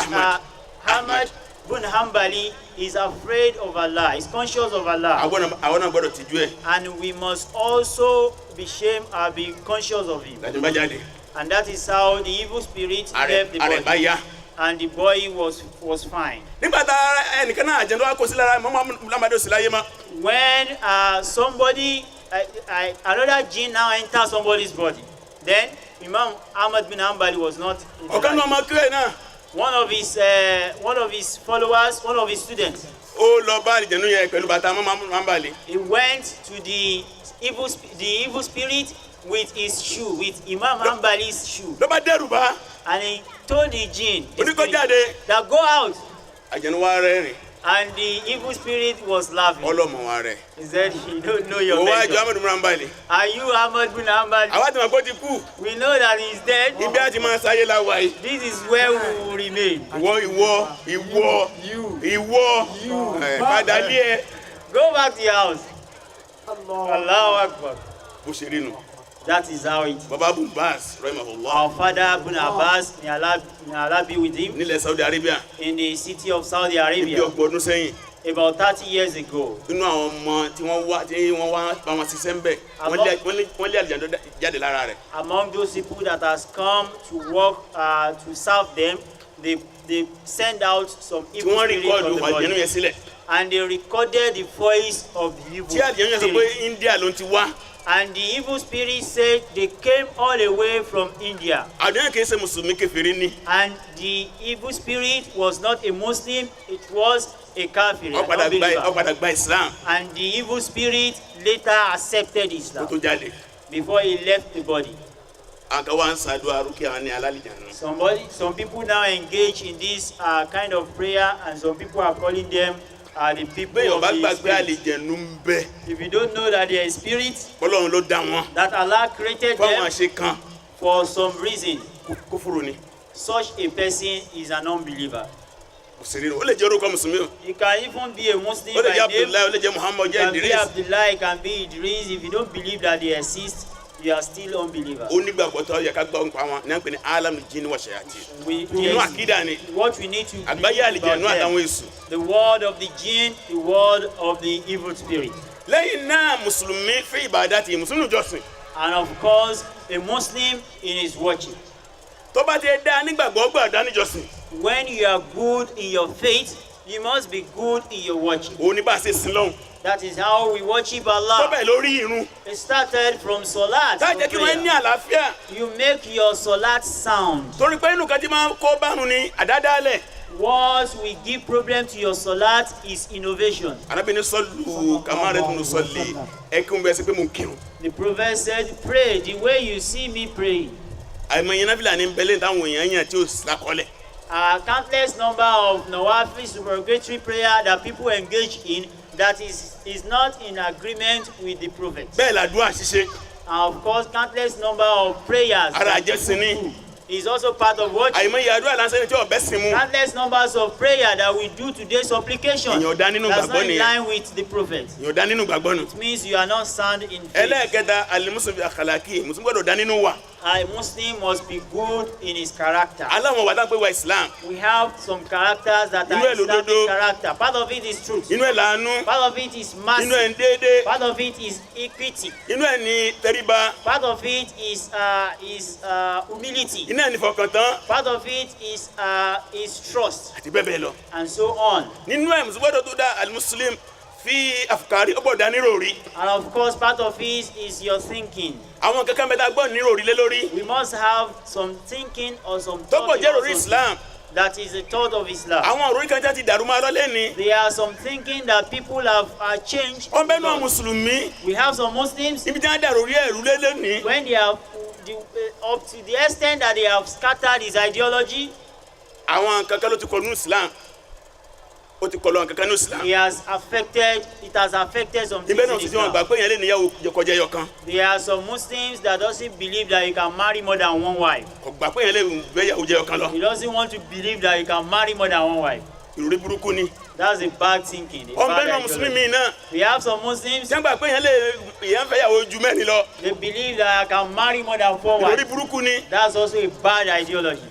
Ahmad bin Hanbali is afraid of Allah. He's conscious of Allah. àwọn náà gbọ́dọ̀ tijú ẹ̀. And we must also be shame and be conscious of him. làjọ bá jáde. And that is how the evil spirit left the àrẹ̀ bá body. yá. And the boy was fine. nígbà tá ẹnìkan náà àjẹ̀ndọ́ wa kó sí lára Muhammad lamadi òsì láyé mọ́. When somebody, another jinn now enters somebody's body, then Imam Ahmad bin Hanbali was not in the ọ̀kan náà life. ọmọ kílẹ̀ náà. One of his followers, one of his students, ó lọ bá àlìjẹ̀nu yẹn pẹ̀lú bàtà Muhammad Hanbali. he went to the evil spirit with his shoe, with Imam Hanbali's shoe, ló bá dẹ́rù bá. and he told the jinn, the oníkó spirit, jáde. that go out. àjẹ̀nu wa rẹ́rìn. And the evil spirit was laughing. ọlọ́mọ wa rẹ̀. He said, you don't know your òwò àjọ mentor. Ahmad ibn Hanbali. Are you Ahmad bin Hanbali? àwa ti mọ̀ pé ó ti kú. We know that he's dead. ibi àti máa sáyé la wà yìí. This is where we will remain. ìwọ padà lé ẹ. Go back to your house. Allahu Akbar. bó ṣe rí nu. That is how it. baba Abu Bas rahimahullah Our father Ibn Abbas, may Allah be with him, nílẹ̀ Saudi Arabia in the city of Saudi ibi Arabia ọgbọ̀n ọdún sẹ́yìn. about 30 years ago. nínú àwọn ọmọ tí wọ́n wá bá wọn ṣiṣẹ́ ń bẹ̀ wọ́n lé àlìjẹ̀nu jáde lára rẹ̀. Among those people that has come to work to serve them, they send out some tí evil wọ́n spirit rìkọ́ọ̀dù from the àlìjẹ̀nu body, yẹn sílẹ̀. and they recorded the voice of the evil tí àlìjẹ̀nu yẹn sọ pé spirit. India ló ti wá. And the evil spirit said they came all the way from India. àdéhùn kìí ṣe mùsùlùmí kèfèrí ni. And the evil spirit was not a Muslim, it was a kafir, ó an padà unbeliever. gba Islam And the evil spirit later accepted kó Islam tó jáde. before he left the body. Àga wa ń ṣàdúrà rúkìá wọn ní alálìjànú. Some people now engage in this kind of prayer, and some people are calling them the people Bẹ́ẹ̀ of ọba the gbàgbé spirit. àlìjànú ń bẹ. If you don't know that they are spirits, Ọlọ́run ló dá wọn. that Allah created Fáwọn them àṣe kan for some reason, kúfúrú ni. such a person is an unbeliever. Òṣèré rẹ̀ ó lè jẹ́ orúkọ Mùsùlùmí o. It can even be a Muslim Ó lè jẹ́ by name. Abdullahi, ó lè jẹ́ Muhammad, ó It jẹ́ can be Idris. Abdullah, it can be Idris. If you don't believe that they exist, you are still unbeliever. Ó nígbàgbọ́ tó yẹ ká gbọ́ nípa wọn ní à ń pè ní alam jinn wa shayatin. Inú àkídà ni What we need to àgbáyé believe àlìjànú about àtàwọn them, èṣù. the word of the jinn, the word of the evil spirit. Lẹ́yìn náà Mùsùlùmí fi ìbádàtì Mùsùlùmí jọ́sìn. And of course, a Muslim in his worship. Tó bá ti dá nígbàgbọ́ gbàdá níjọ́sìn. When you are good in your faith, you must be good in your worship. Òun ní bá a ṣe sin lọ́hùn. That is how we worship Tó Allah. bẹ́ẹ̀ lórí irun. It started from Salat. Ká from jẹ́ kí wọ́n ní prayer. àlàáfíà. You make your Salat sound. Torí pé inú kan tí máa ń kó bánu ni àdádálẹ̀. What will give problem to your Salat is innovation. Arábìnrin sọ́lù kàmáàrẹ́ tó ń sọ́lì ẹkún bẹ́ẹ̀ sí pé mo ń kírun. The prophet said, pray the way you see me praying. Àìmọye náfìlà ní bẹ́lẹ̀ táwọn èèyàn yàn tí ó lákọ́lẹ̀. Countless number of Nawafil supererogatory prayer that people engage in that is not in agreement with the prophet. Bẹ́ẹ̀ làdúrà ṣíṣe. And of course, countless number of prayers Ara that àjẹsìn ni. is also part of worship. Àìmọye àdúrà lásán ni tí ọ̀bẹ sì mú. Countless numbers of prayer that we do today's supplication. Èèyàn ò dá nínú That's ìgbàgbọ́ not in nìyẹn. line with the prophet. Yóò dá nínú gbàgbọ́ nù. It means you are not sound in faith. Ẹlẹ́ẹ̀kẹta alimusufi akhlaki Mùsùlùmí gbọ́dọ̀ dá nínú wa. A Muslim must be good in his character. Aláwọn wà dáńpé wa Islam. We have some characters that Inú are ẹ̀ lódodo. Islamic character. Part of it is truth. Inú ẹ̀ làánú. Part of it is Inú ẹ̀ mercy. ń déédé. Part of it is equity. Inú ẹ̀ ní tẹríba. Part of it is humility. Inú ẹ̀ ní fọkàntán. Part of it is trust, Àti bẹ́ẹ̀ bẹ́ẹ̀ lọ. and so on. Nínú ẹ̀ Mùsùlùmí gbọ́dọ̀ tó dá alimusulim fi afukari ó gbọ́dọ̀ dá níròrí. And of course, part of it is your thinking. Àwọn kankan bẹ́ẹ̀ tá a gbọ́ níròrí lé lórí. We must have some thinking or some Tó thought pọ̀ jẹ́ about ròrí something. Islam. That is the thought of Islam. Àwọn òrórí kan já ti dàrú máa lọ́lẹ́ ni. There are some thinking that people have changed. Wọ́n bẹ́ẹ̀ náà Mùsùlùmí. We have some Muslims Ibi tí wọ́n dàrú rí ẹ̀rú lé lónìí. when they have up to the extent that they have scattered his ideology. Àwọn kankan ló ti kọ nínú Islam. Ó ti kọ lọ́wọ́ kankan nínú Islam. It has affected some things Ibẹ̀ náà in sì ti wọn Islam. gbà pé yẹn lè níyàwó kọjá ẹyọ kan. There are some Muslims that doesn't believe that you can marry more than one wife. Kò gbà pé yẹn lè gbéyàwó jẹ ẹyọ kan lọ. He doesn't want to believe that you can marry more than one wife. Ìròrí burúkú ni. That's a bad thinking. A Ọ̀n bad bẹ́ẹ̀ náà Mùsùlùmí ideology. mi náà. We have some Muslims, Ṣé ń gbà pé yẹn fẹ́yàwó ju mẹ́rin lọ. they believe that I can marry more than 4 Ìròrí wives. burúkú ni. That's also a bad ideology.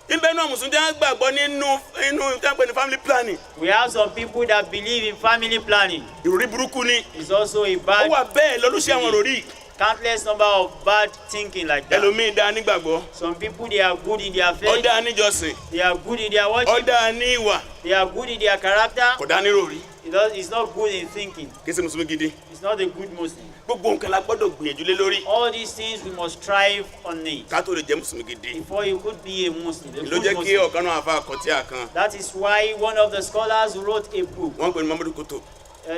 Ibẹ̀ náà Mùsùlùmí jẹ́ gbàgbọ́ nínú tí wọ́n pè ní family planning. We have some people that believe in family planning. Ìròrí burúkú ni. It's also a Ó bad, wà bẹ́ẹ̀ lọ́lúṣẹ́ àwọn òròrí. countless number of bad thinking like that. Ẹlòmíì dá nígbàgbọ́. Some people, they are good in their Ó faith, dá níjọsìn. they are good in their Ó worship, dá ní ìwà. they are good in their character. Kò dá níròrí. It's not good in thinking. Kì í ṣe Mùsùlùmí gidi. It's not a good Muslim. Gbogbo nǹkan la gbọ́dọ̀ gbìyànjú lé lórí. All these things we must strive on it Ká tó lè jẹ́ Mùsùlùmí gidi. before you could be a Muslim. A Ló good jẹ́ kí Muslim. ọ̀kan náà àfa àkọ́tíà kan. That is why one of the scholars wrote a book. Wọ́n pè ní Muhammadu Kutu.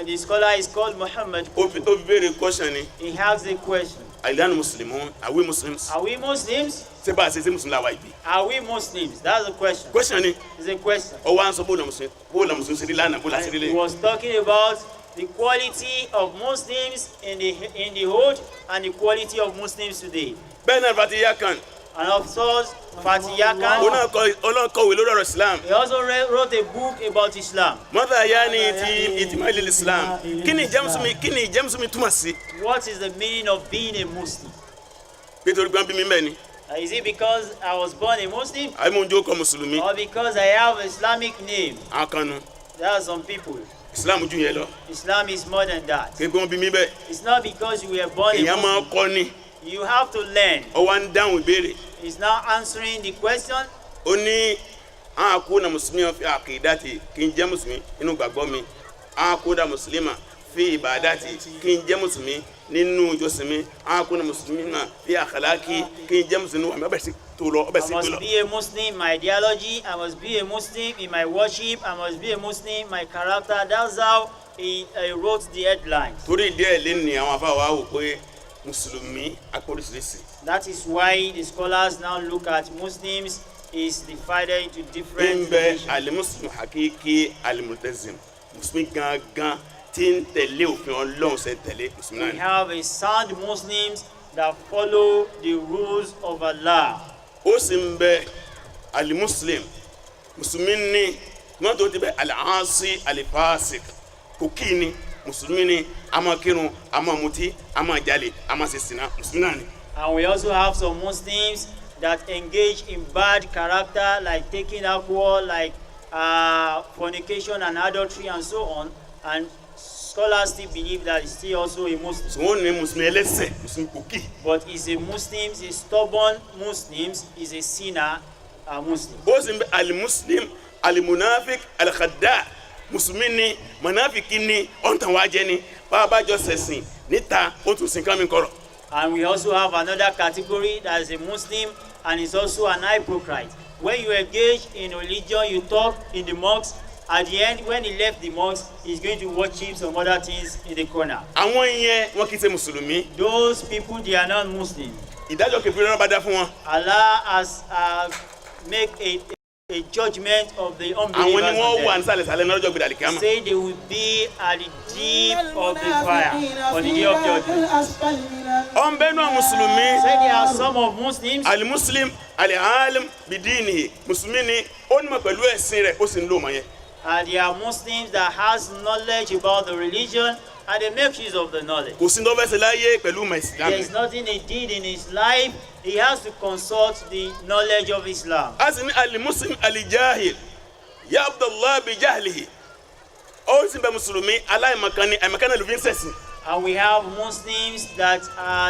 The scholar is called Muhammad. Ó fi béèrè question ni. He has a question. Àìlànà Mùsùlùmí, are we Muslims? Are we Muslims? Ṣé bá a ṣe ṣe Mùsùlùmí làwa ibi? Are we Muslims? That's the question. Question ni. It's a question. Ó wá ń sọ bó la Mùsùlùmí ṣe rí lánàá bó la ṣe rí And he lé. was talking about the quality of Muslims in the old and the quality of Muslims today. Bẹ́ẹ̀ náà Fatiya kan. And of course, Fatiya Òun Khan, náà kọ̀wé lórí ọ̀rọ̀ Islam. he also wrote a book about Islam. Mọ́tà yá ni ti ìtìmọ́lẹ̀ Islam. Kí ni ìjẹ́ Mùsùlùmí túmọ̀ sí? What is the meaning of being a Muslim? Nítorí pé wọ́n bí mi bẹ́ẹ̀ ni. Is it because I was born a Muslim Àbí mo ń jókòó Mùsùlùmí. or because I have an Islamic name? Àwọn kan nu. There are some people. Islam ju yẹn lọ. Islam is more than that. Kí wọ́n bí mi bẹ́ẹ̀. It's not because you were born a Èèyàn máa Muslim. kọ́ ni. You have to learn. Ó wá ń dáhùn ìbéèrè. He's now answering the question. Ó ní àwọn àkóónà Mùsùlùmí fi àkìdátì kí n jẹ́ Mùsùlùmí nínú gbàgbọ́ mi. Àwọn àkóónà Mùsùlùmí fi ìbàdátì kí n jẹ́ Mùsùlùmí nínú ìjọsìn mi. Àwọn àkóónà Mùsùlùmí fi àkàlákì kí n jẹ́ Mùsùlùmí wà mí. Ó bẹ̀rẹ̀ sí tó lọ ọbẹ̀ I sí tó must lọ. be a Muslim in my ideology. I must be a Muslim in my worship. I must be a Muslim in my character. That's how he wrote the headlines. torí ìdí ẹ̀ lé ní àwọn afáwa wò pé mùsùlùmí akóríṣiríṣi. That is why the scholars now look at Muslims is divided into different ń bẹ religions. alimuslim hakiki alimultazim mùsùlùmí gangan tí ń tẹ̀lé òfin ọlọ́run ṣe tẹ̀lé mùsùlùmí We náà ni. have a sound Muslims that follow the rules of Allah. ó sì ń bẹ alimuslim mùsùlùmí ní wọ́n tó ti bẹ alahasi alifasik kòkí ni mùsùlùmí ní a máa kírun a máa mutí a máa jalè a máa ṣe ṣìnà mùsùlùmí náà ni. And we also have some Muslims that engage in bad character, like taking alcohol, like fornication and adultery and so on. And scholars still believe that he's still also a Muslim. sọ wọn ní mùsùlùmí ẹlẹ́ṣẹ̀ mùsùlùmí kòkí. But he's a Muslim, he's a stubborn Muslim, he's a sinner, a Muslim. ó sì ń bẹ alimuslim alimunafik alakada mùsùlùmí ni manafiki ni ọ̀ntànwájẹ ni bàbá jọ ṣẹ̀sìn níta ó tún sìn kámi kọ̀rọ̀. And we also have another category that is a Muslim and is also an hypocrite. When you engage in religion, you talk in the mosque. At the end, when he left the mosque, he's going to worship some other things in the corner. àwọn yẹn wọn kì í ṣe mùsùlùmí Those people, they are not Muslim. ìdájọ́ kẹfìrí náà bá dá fún wọn. Allah has make a judgment of the àwọn unbelievers ni wọ́n wà on them. nísàlẹ̀ náà lọ́jọ́ gbé dàlí kíámà. Say they will be at the deep of the fire on the day of judgment. ọ̀nbẹ́nu mùsùlùmí Say there are some of Muslims alimuslim alihalim bidini mùsùlùmí ni ó ní mọ̀ pẹ̀lú ẹ̀sìn rẹ̀ ó sì ń lò mọ̀ yẹn. and there are Muslims that has knowledge about the religion and they make use of the knowledge. kò sí ní ọbẹ̀ ṣe láyé pẹ̀lú ìmọ̀ There ìsìlámù. is nothing he did in his life. He has to consult the knowledge of Islam. a sì ní alimuslim alijahil ya abdullah bijahlihi ó sì bẹ mùsùlùmí aláìmọ̀kan ni àìmọ̀kan náà ló fi ń ṣẹ̀sìn. And we have Muslims that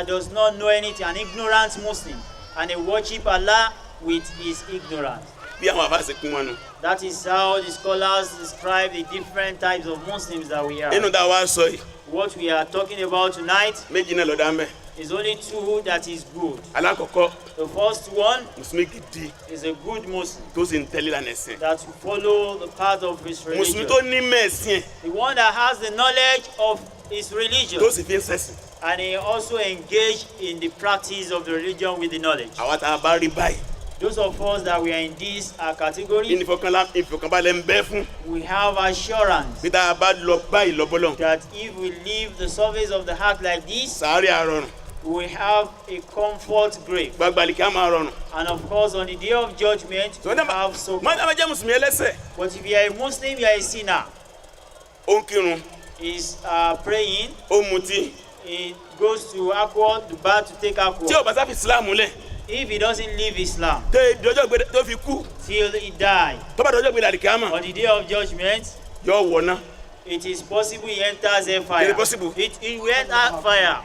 does not know anything, an ignorant Muslim, and they worship Allah with his ignorance. bí àwọn àbá ṣe pín wọn nù. That is how the scholars describe the different types of Muslims that we nínú have. tá a wá sọ yìí What we are talking about tonight méjì náà lọ́dọ̀ àmẹ́. is only two that is good. alákọ̀ọ́kọ́ The first one mùsùlùmí gidi is a good Muslim tó sì ń tẹ̀lé lánàá ẹ̀sìn. that will follow the path of his mùsùlùmí religion. tó ní mẹ́ẹ̀sìn ẹ̀ The one that has the knowledge of his religion tó sì fi ń ṣẹ̀sìn. and he also engage in the practice of the religion with the knowledge. àwa tá a bá rí báyìí Those of us that we are in this category, ìfọ̀kànbalẹ̀ ń bẹ fún we have assurance bí tá a bá lọ báyìí lọ́bọ́lọ́ that if we leave the surface of the heart like this, sàárẹ̀ àrọ̀rùn we have a comfort grave. gbàgbàlì kí a máa rọrùn. And of course, on the day of judgment, we have so. mọ́tà jẹ́ mùsùlùmí ẹlẹ́sẹ̀ But if you are a Muslim, you are a sinner. ó ń kírun He's praying, ó mutí he goes to alcohol, the bar to take tí ò alcohol. bá sáfì sílámù lẹ̀ If he doesn't leave Islam dọjọ́ gbé tó fi kú till he die, tó bá dọjọ́ gbé dàlí kí a mọ̀ on the day of judgment, yọ wọ̀ ná. it is possible he enters hellfire. Very possible. He will enter fire,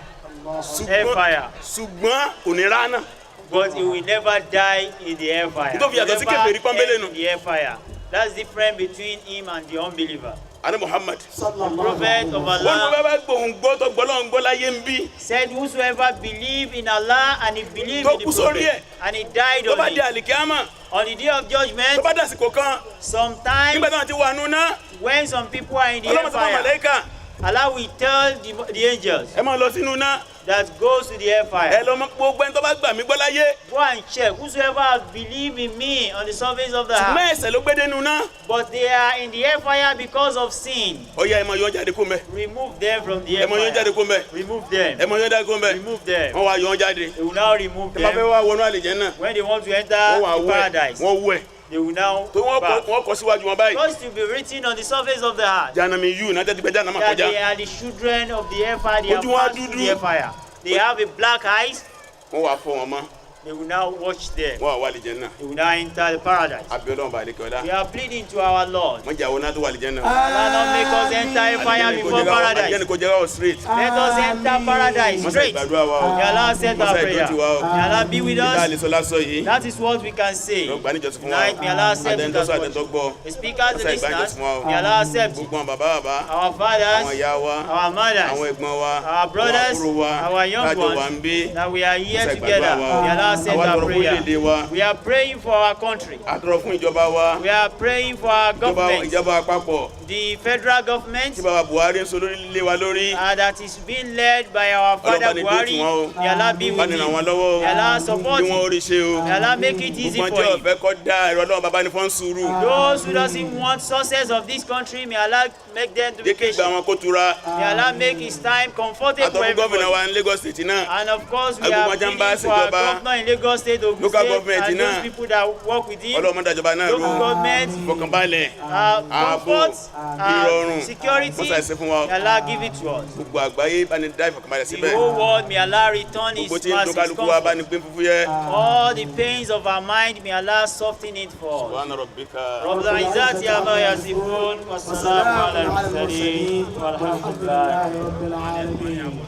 hellfire. ṣùgbọ́n kò ní ránà. But he will never die in the hellfire. Nítorí He will yàtọ̀ sí kèfèrí never pọ́nbélé end nù. in the hellfire. That's different between him and the unbeliever. ani Muhammad. Prophet of wọ́n Allah bá bá gbóhùn gbọ́ tó gbọ́ lọ́hùn gbọ́ láyé ń bí. said, whosoever believe in Allah and he believed Tó in the kú sórí ẹ̀. Prophet and he died tó bá on di it, àlìkíámà on the day of tó judgment, bá dàsìkò kan sometimes nígbà táwọn ti wà nù ná when some people are in the ọlọ́mọ tó bá hellfire, màlẹ́kà Allah will tell the angels ẹ máa lọ sínú ná that goes to the ẹ hellfire, lọ mọ gbogbo ẹni tó bá gbà mí gbọ́ láyé go and check whosoever has believed in me on the surface of the ṣùgbọ́n heart, ẹ̀ṣẹ̀ ló gbé dénú ná but they are in the hellfire because of sin. ọ̀ya ẹ máa yọ jáde kó mbẹ Remove them from the ẹ máa yọ jáde hellfire. kó mbẹ Remove them. ẹ máa yọ jáde kó mbẹ Remove them. wọ́n wá yọ jáde They will now remove ẹ máa fẹ́ them. wá wọnú àlìjẹ́nnà When they want to enter wọ́n wá the wẹ̀ paradise, wọ́n wẹ̀ they will now tó back. wọ́n kọ síwájú wọn báyìí Because to be written on the surface of the heart jahannami yù náà tẹ́tí pé jahannama that kọjá they are the children of the hellfire, they have Ojú wọn passed through dúdú. the hellfire. They have a black eyes, wọ́n wá fọ́ wọn mọ́ they will now watch them. wọ́n wá wà àlìjẹ́nnà They will now enter the paradise. àbí Ọlọ́run bá àlekè ọlá We are pleading to our Lord. wọ́n jà wọn náà tó wà àlìjẹ́nnà Allah not make us enter hellfire before àlìjẹ́nnà paradise. kò jẹ́ wá straight Let us enter paradise mọ́sá straight. ìgbàdúrà wa o May Allah accept our mọ́sá prayer. ìdótì wa o May Allah be with ìdá us. àlesọ lásọ yìí That is what we can say. lọ́gbà níjọsìn fún wa Tonight, may Allah accept it àtẹ̀ntọ́ as sọ àtẹ̀ntọ́ worship. gbọ́ The speakers, the mọ́sá ìgbà listeners, níjọsìn fún wa o may Allah accept it. gbogbo àwọn bàbá Our àwọn fathers, ìyá wa our mothers, àwọn ẹ̀gbọ́n wa our brothers, àwọn àbúrò wa our young tájọ wà ń ones, bí that we are here Mọ́sá together. ìgbàdúrà wa o May Allah accept Àwa our tọrọ fún prayer. orílẹ̀-èdè wa. We are praying for our country. A tọrọ fún ìjọba wa. We are praying for our government, Ìjọba àpapọ̀. the federal government Tí bàbá Buhari ń so lórílẹ̀ wa lórí. that is being led by our father Ọlọ́run bá ní dúró Buhari. tì wọ́n o. May Allah be Bá with ní ràn him. wọ́n lọ́wọ́ o. May Allah support Bí wọ́n him. orí ṣe o. May Allah make it easy Gbogbo for tí him. ọ̀fẹ́ kọ́ dá ẹ̀rọ Ọlọ́run bàbá ní fọ́n sùúrù. Those who doesn't want success of this country, may Allah make them to be Jẹ́ kí ìgbà patient. wọn kó tura. May Allah make his time comfortable for Àtọ̀fún gómìnà everybody. wa ní Lagos State náà. And of course, we Agbègbè are ọjà ń pleading bá for our ṣèjọba. governor in Lagos State, Ogun Local State, government and náà. those people that work with him. Ọlọ́run mọ́tàjọba náà Local rú. government, Ìfọkànbalẹ̀. Ààbò. comfort, Ìrọ̀rùn. security. Wọ́n ṣàìsí fún wa. May Allah give it to us. Gbogbo àgbáyé bá ní dá ìfọkànbalẹ̀ The síbẹ̀. whole world, may Allah return His Gbogbo tí ń lo mercies, kálukú wa bá ní comfort. gbé fúfú yẹ. All the pains of our mind, may Allah soften it for us. Subhana rabbika. رب العزة عما يصفون والسلام على المرسلين والحمد لله رب العالمين